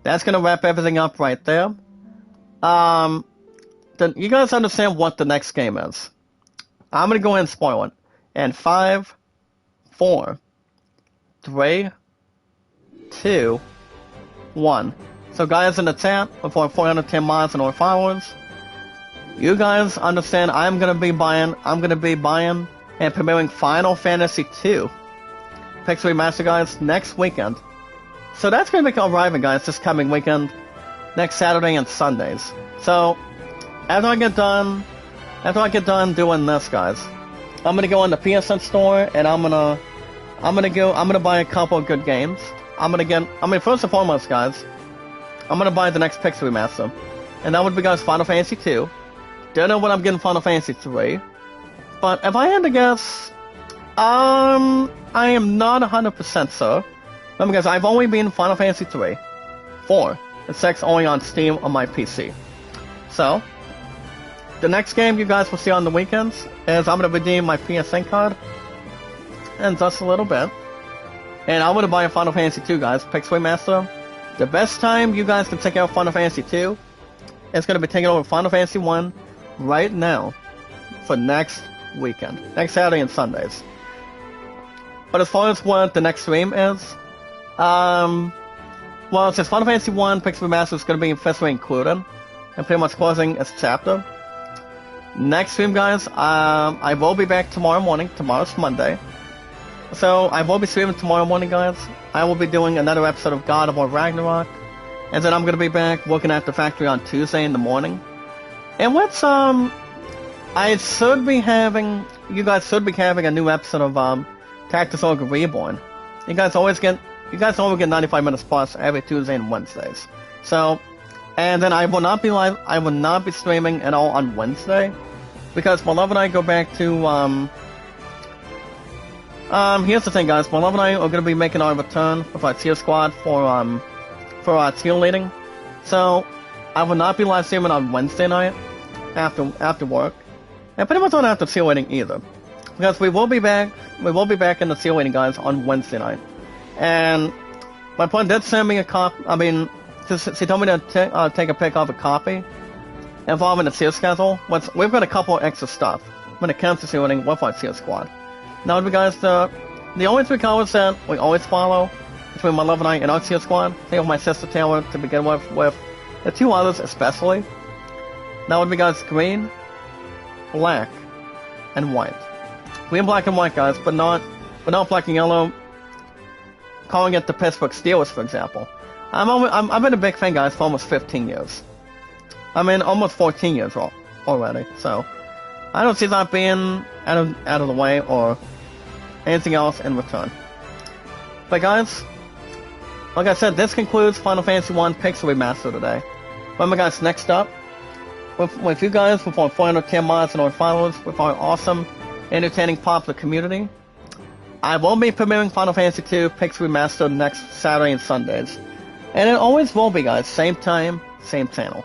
A: that's gonna wrap everything up right there. Then you guys understand what the next game is. I'm gonna go ahead and spoil it. And 5, 4, 3, 2, 1. So guys in the chat, before 410 miles and more followers, you guys understand I'm gonna be buying and premiering Final Fantasy 2 Pixel Remaster, guys, next weekend. So that's gonna be arriving, guys, this coming weekend, next Saturday and Sundays. So after I get done doing this, guys, I'm gonna go on the PSN store and I'm gonna buy a couple of good games. First and foremost, guys, I'm gonna buy the next Pixel Remaster, and that would be, guys, Final Fantasy 2. Don't know when I'm getting Final Fantasy 3, but if I had to guess, I am not 100% sure. Remember, guys, I've only been Final Fantasy 3, 4, and 6 only on Steam on my PC. So, the next game you guys will see on the weekends is I'm going to redeem my PSN card in just a little bit. And I'm going to buy a Final Fantasy 2, guys, Pixel Remaster. The best time you guys can check out Final Fantasy 2 is going to be taking over Final Fantasy 1 right now for next weekend, next Saturday and Sundays. But as far as what the next stream is, well, since Final Fantasy 1 Pixel Remaster is going to be officially included and pretty much closing its chapter, next stream, guys, I will be back tomorrow morning. Tomorrow's Monday. So, I will be streaming tomorrow morning, guys. I will be doing another episode of God of War Ragnarok. And then I'm going to be back working at the factory on Tuesday in the morning. And what's, you guys should be having a new episode of, Tactics Ogre Reborn. You guys always get 95 minutes plus every Tuesday and Wednesdays. So, and then I will not be streaming at all on Wednesday, because my love and I go back to, here's the thing, guys. My love and I are going to be making our return with our tier squad for our tier leading. So, I will not be live streaming on Wednesday night after work, and pretty much not after tier leading either, because we will be back in the tier leading, guys, on Wednesday night. And my friend did send me a copy. She told me to take a pic of a copy involving the tier schedule. We've got a couple of extra stuff when it comes to tier leading with our tier squad. Now, guys, the only three colors that we always follow between my love and I and our tier squad, same with my sister Taylor to begin with the two others especially. That would be, guys, green, black, and white. Green, black, and white, guys, but not black and yellow. Calling it the Pittsburgh Steelers, for example. I've been a big fan, guys, for almost 15 years. Almost 14 years already. So I don't see that being out of the way or anything else in return. But guys, like I said, this concludes Final Fantasy 1 Pixel Remaster today. Remember, guys, next up, with you guys, with our 410 mods and our followers, with our awesome, entertaining, popular community, I will be premiering Final Fantasy 2 Pixel Remaster next Saturday and Sundays. And it always will be, guys, same time, same channel.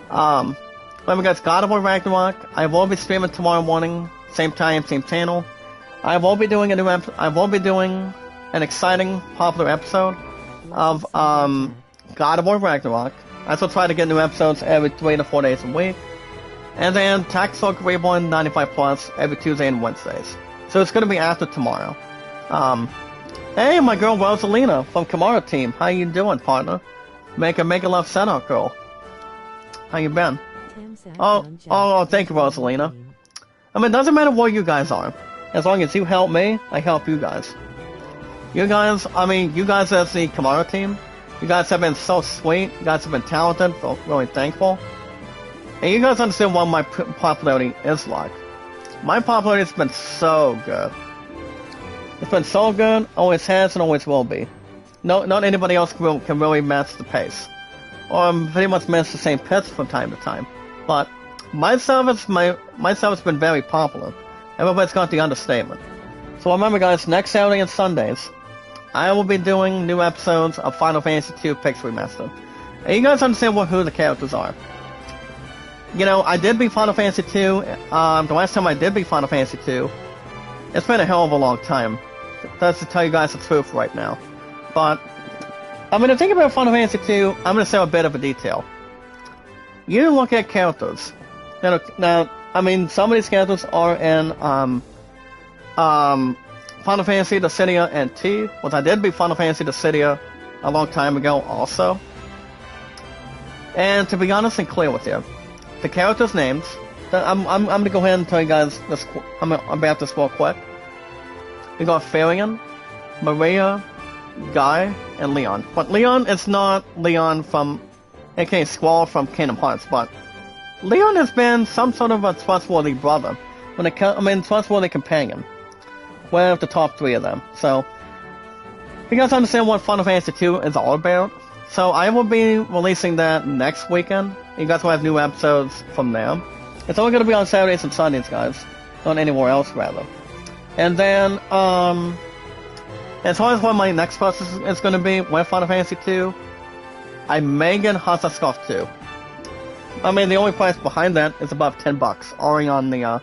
A: Remember, guys, God of War Ragnarok, I will be streaming tomorrow morning, same time, same channel. I will be doing an exciting, popular episode of God of War Ragnarok. I will try to get new episodes every 3 to 4 days a week. And then Tactics Ogre Reborn 95 plus every Tuesday and Wednesdays. So it's going to be after tomorrow. Hey, my girl Rosalina from Kamara Team. How you doing, partner? Make a love send-out, girl. How you been? Oh, thank you, Rosalina. It doesn't matter where you guys are. As long as you help me, I help you guys. You guys as the Kamara Team, you guys have been so sweet. You guys have been talented. So really thankful. And you guys understand what my popularity is like. My popularity has been so good. It's been so good, always has and always will be. not anybody else can really match the pace, or pretty much match the same pace from time to time. But my server's been very popular. Everybody's got the understatement. So remember, guys, next Saturday and Sundays, I will be doing new episodes of Final Fantasy II Pix Remastered. And you guys understand who the characters are. You know, I did beat Final Fantasy II. The last time I did beat Final Fantasy II, it's been a hell of a long time. That's to tell you guys the truth right now. But I'm going to think about Final Fantasy II. I'm going to say a bit of a detail. You look at characters. Now, I mean, some of these characters are in Final Fantasy Dissidia and T, which I did beat Final Fantasy Dissidia a long time ago also. And to be honest and clear with you, the characters' names, I'm going to go ahead and tell you guys this, about this real quick. We got Farian, Maria, Guy, and Leon. But Leon is not Leon from, aka Squall from Kingdom Hearts, but Leon has been some sort of a trustworthy brother, trustworthy companion. One of the top three of them. So, you guys understand what Final Fantasy II is all about? So I will be releasing that next weekend. You guys will have new episodes from there. It's only going to be on Saturdays and Sundays, guys. Not anywhere else, rather. And then, as far as what my next process is going to be with Final Fantasy II, I may get Hasa Scarf 2. I mean, the only price behind that is about $10 already on the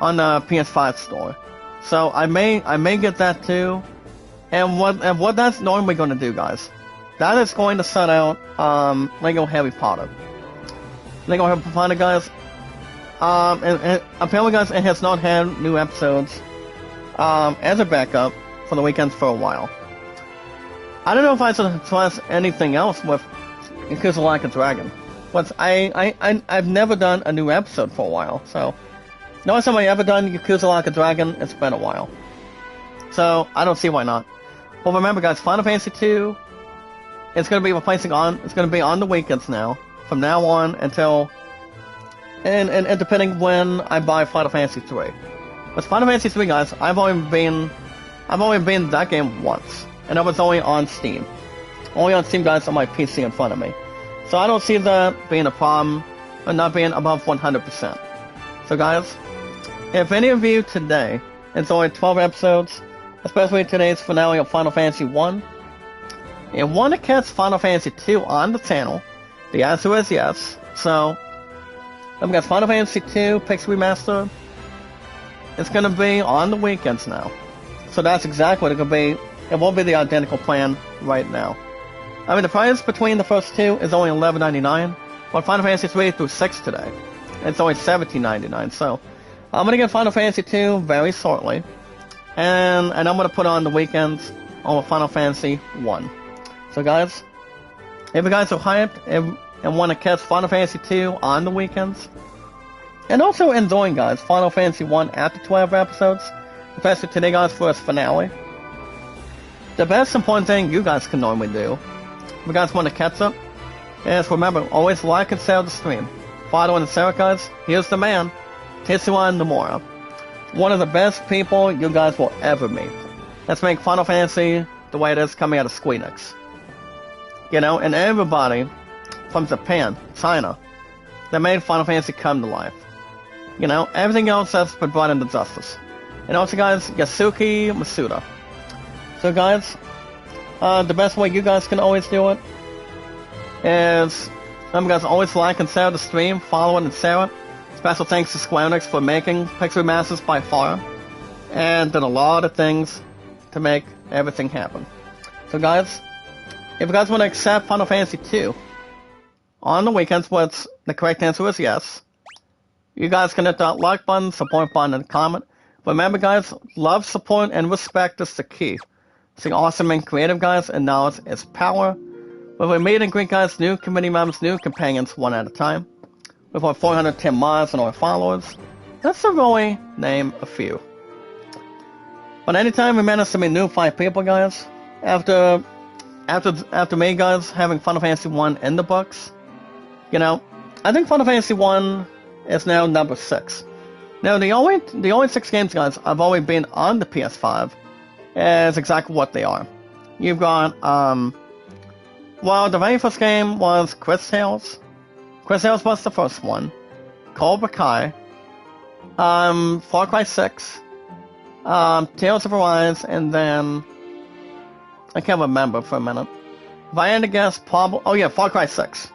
A: PS5 store. So I may get that too. And what that's normally going to do, guys, that is going to set out Lego Harry Potter. Lego Harry Potter, guys. And apparently, guys, it has not had new episodes as a backup for the weekends for a while. I don't know if I should trust anything else with Yakuza Like a Dragon. But I've never done a new episode for a while, so the last time I ever done Yakuza Like a Dragon, it's been a while. So I don't see why not. But remember, guys, Final Fantasy II, it's going to be it's going to be on the weekends now, from now on until, and depending when I buy Final Fantasy III. With Final Fantasy III, guys, I've only been that game once, and that was only on Steam. Only on Steam, guys, on my PC in front of me. So I don't see that being a problem, and not being above 100%. So guys, if any of you today, it's only 12 episodes, especially today's finale of Final Fantasy 1, and want to catch Final Fantasy 2 on the channel, the answer is yes. So, I've got Final Fantasy 2 Pix Remaster. It's going to be on the weekends now. So that's exactly what it could be. It won't be the identical plan right now. I mean, the price between the first two is only $11.99, but Final Fantasy 3 through 6 today, it's only $17.99. So, I'm going to get Final Fantasy 2 very shortly, and I'm going to put on the weekends on Final Fantasy 1. So guys, if you guys are hyped and want to catch Final Fantasy 2 on the weekends, and also enjoying, guys, Final Fantasy 1 after 12 episodes, especially today, guys, for its finale, the best important thing you guys can normally do, if you guys want to catch up, is remember, always like and share the stream. Follow and share, guys. Here's the man, Tetsuya Nomura. One of the best people you guys will ever meet. Let's make Final Fantasy the way it is coming out of Squeenix. You know, and everybody from Japan, China, that made Final Fantasy come to life. You know, everything else has been brought into justice. And also, guys, Yasuki Masuda. So, guys, the best way you guys can always do it is, remember, guys, always like and share the stream, follow it and share it. Special thanks to Square Enix for making Pix Remasters by far, and did a lot of things to make everything happen. So, guys, if you guys want to accept Final Fantasy 2 on the weekends, which the correct answer is yes, you guys can hit that like button, support button, and comment. Remember, guys, love, support, and respect is the key. Stay awesome and creative, guys, and knowledge is power. With our meet and greet, guys, new community members, new companions, one at a time. With our 410 mods and our followers, let's really name a few. But anytime we manage to meet new 5 people, guys, after me, guys, having Final Fantasy 1 in the books, you know, I think Final Fantasy 1 is now number 6. Now, the only 6 games, guys, I've always been on the PS5 is exactly what they are. you've got, well, the very first game was Chris Tales. Chris Tales was the first one. Cobra Kai. Far Cry 6. Tales of Arise, and then... I can't remember for a minute. If I had to guess, probably... Oh yeah, Far Cry 6.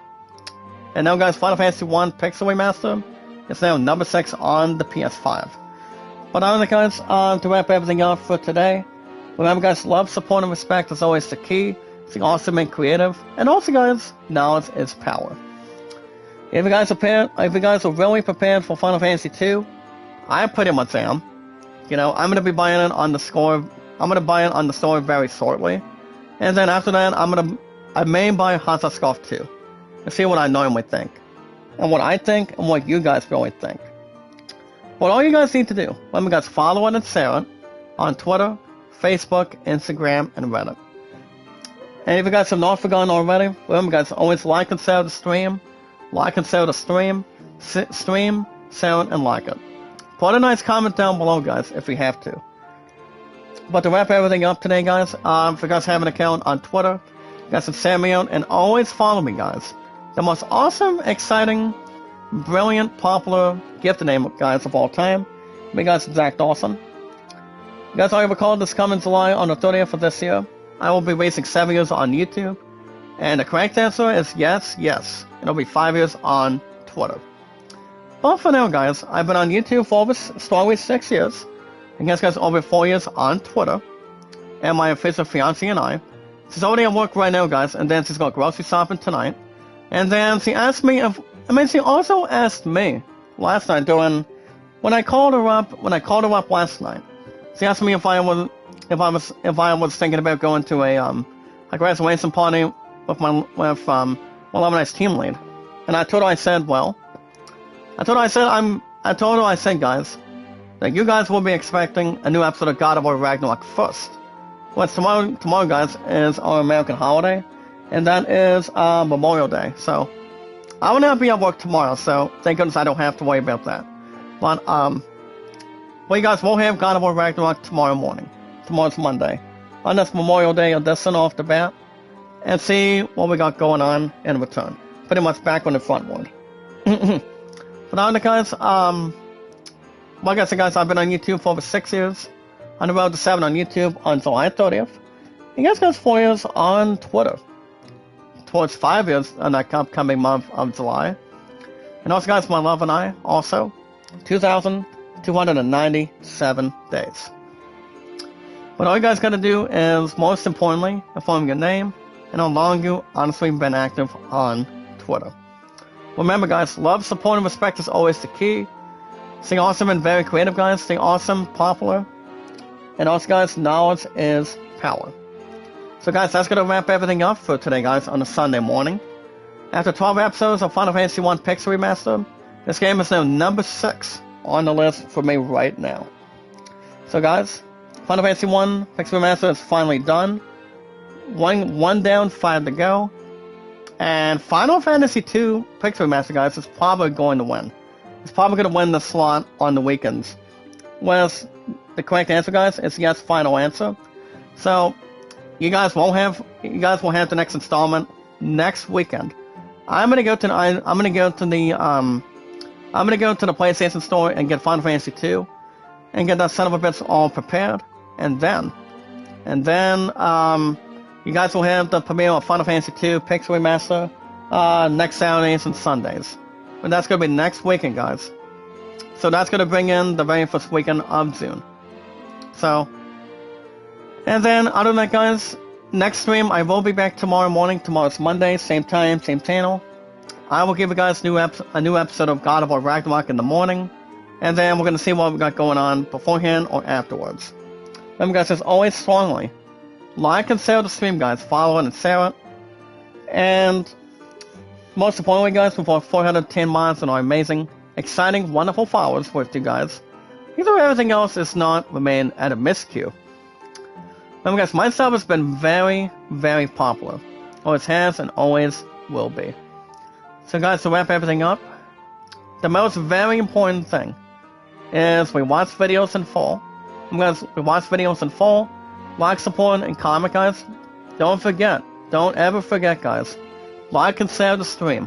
A: And now guys, Final Fantasy 1 Pixel Remaster is now number 6 on the PS5. But other guys, to wrap everything up for today, remember guys, love, support, and respect is always the key. Stay awesome and creative. And also guys, knowledge is power. If you guys are really prepared for Final Fantasy 2, I pretty much am. You know, I'm gonna be buying it on the score. I'm gonna buy it on the store very shortly. And then after that, I may buy Hot Shot Scarf 2. To see what I normally think. And what I think, and what you guys really think. What all you guys need to do, remember guys, follow and share it on Twitter, Facebook, Instagram, and Reddit. And if you guys have not forgotten already, remember guys, always like and share the stream. Like and share the stream. Stream, share it, and like it. Put a nice comment down below guys, if you have to. But to wrap everything up today guys, if you guys have an account on Twitter, you guys can send me out and always follow me guys. The most awesome, exciting, brilliant, popular gift name guys of all time. Me guys, Zach Dawson. You guys already recall this coming July on the 30th of this year. I will be racing 7 years on YouTube. And the correct answer is yes, yes. It'll be 5 years on Twitter. But for now guys, I've been on YouTube for over 6 years. And guys, over 4 years on Twitter. And my official fiance and I. She's already at work right now guys, and then she's got grocery shopping tonight. And then she asked me she also asked me last night when I called her up last night. She asked me if I was thinking about going to a graduation party with my Lemonade team lead. And I told her I said guys, that you guys will be expecting a new episode of God of War Ragnarok first. Well, tomorrow guys is our American holiday. And that is Memorial Day, so I will not be at work tomorrow, so thank goodness I don't have to worry about that. But, well, you guys will have God of War Ragnarok tomorrow morning. Tomorrow's Monday. On this Memorial Day edition off the bat, and see what we got going on in return. Pretty much back on the front board. But on the guys, like I said guys, I've been on YouTube for over 6 years. On the road to 7 on YouTube on July 30th. You guys got 4 years on Twitter. Towards 5 years in that upcoming month of July. And also guys, my love and I, also, 2,297 days. What all you guys gotta do is, most importantly, inform your name, and how long you honestly been active on Twitter. Remember guys, love, support, and respect is always the key. Stay awesome and very creative guys, stay awesome, popular. And also guys, knowledge is power. So guys, that's going to wrap everything up for today guys on a Sunday morning. After 12 episodes of Final Fantasy 1 Pixel Remaster, this game is now number 6 on the list for me right now. So guys, Final Fantasy 1 Pixel Remaster is finally done. One down, 5 to go. And Final Fantasy 2 Pixel Remaster guys is probably going to win. It's probably going to win the slot on the weekends. Whereas the correct answer guys is yes, final answer. So you guys will have the next installment next weekend. I'm gonna go to the PlayStation Store and get Final Fantasy 2 and get that son of a bitch all prepared, and then you guys will have the premiere of Final Fantasy 2 Pixel Remaster next Saturdays and Sundays. And that's gonna be next weekend, guys. So that's gonna bring in the very first weekend of June. So. And then, other than that, guys, next stream, I will be back tomorrow morning. Tomorrow's Monday, same time, same channel. I will give you guys a new episode of God of War Ragnarok in the morning. And then we're going to see what we got going on beforehand or afterwards. Remember, guys, as always, strongly, like and share the stream, guys. Follow it and share it. And most importantly, guys, with our 410 mods and our amazing, exciting, wonderful followers with you guys, even though everything else is not remain at a miscue. Remember guys, my sub has been very, very popular. Always has and always will be. So guys, to wrap everything up, the most very important thing is we watch videos in full. Guys, we watch videos in full, like, support, and comment guys. don't forget, don't ever forget, guys, like and share the stream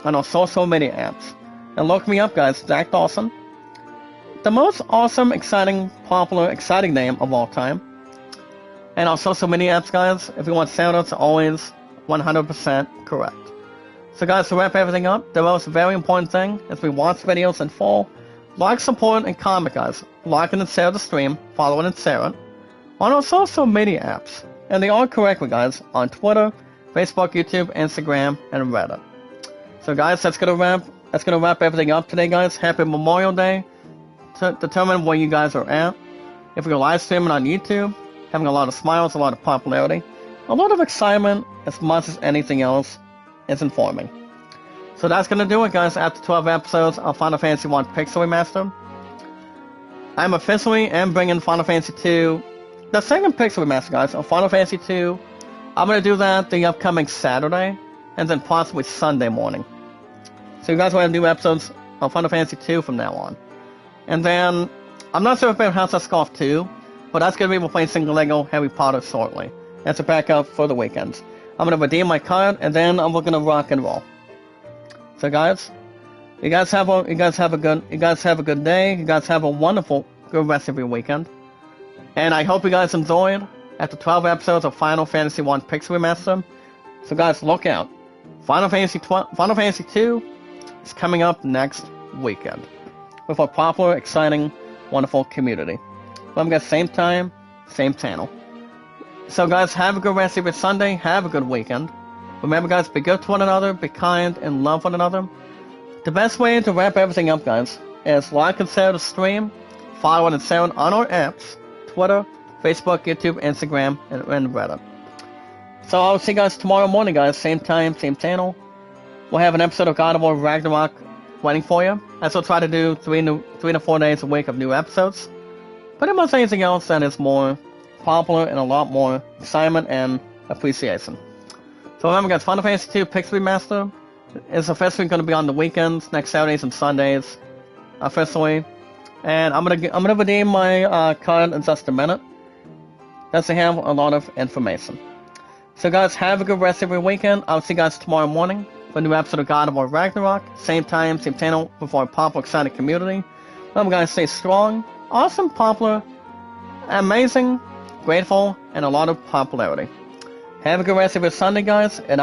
A: on our social media apps. And look me up, guys, Zach Dawson. The most awesome, exciting, popular, exciting name of all time. And our social media apps, guys, if you want shoutouts, always 100% correct. So guys, to wrap everything up, the most very important thing is we watch videos in full, like, support, and comment, guys. Like and share the stream, follow and share it on our social media apps. And they are correctly, guys, on Twitter, Facebook, YouTube, Instagram, and Reddit. So guys, that's gonna wrap everything up today, guys. Happy Memorial Day. To determine where you guys are at. If you're live streaming on YouTube, having a lot of smiles, a lot of popularity, a lot of excitement, as much as anything else, is informing. So that's gonna do it, guys, after 12 episodes of Final Fantasy 1 Pixel Remaster. I'm officially bringing Final Fantasy 2, the second Pixel Remaster, guys, of Final Fantasy 2. I'm gonna do that the upcoming Saturday, and then possibly Sunday morning. So you guys will have new episodes of Final Fantasy 2 from now on. And then, I'm not sure about House of Scarf 2, but that's gonna be replacing LEGO Harry Potter shortly. That's a backup for the weekends. I'm gonna redeem my card, and then I'm gonna rock and roll. So guys, you guys have a good day. You guys have a wonderful, good rest of your weekend. And I hope you guys enjoyed after 12 episodes of Final Fantasy 1 Pixel Remaster. So guys, look out. Final Fantasy 2 is coming up next weekend with a popular, exciting, wonderful community. Well, guys, same time, same channel. So guys, have a good rest of your Sunday. Have a good weekend. Remember, guys, be good to one another, be kind, and love one another. The best way to wrap everything up, guys, is like and share the stream, follow and share on our apps, Twitter, Facebook, YouTube, Instagram, and Reddit. So I'll see you guys tomorrow morning, guys, same time, same channel. We'll have an episode of God of War Ragnarok waiting for you. I still try to do 3 to 4 days a week of new episodes. Pretty much anything else that is more popular and a lot more excitement and appreciation. So remember, guys, Final Fantasy 2 Pixel Remaster is officially going to be on the weekends, next Saturdays and Sundays, officially. And I'm gonna redeem my card in just a minute. That's to have a lot of information. So guys, have a good rest of your weekend. I'll see you guys tomorrow morning for a new episode of God of War Ragnarok. Same time, same channel, with our popular, excited community. Remember, guys, stay strong, awesome, popular, amazing, grateful, and a lot of popularity. Have a good rest of your Sunday, guys, and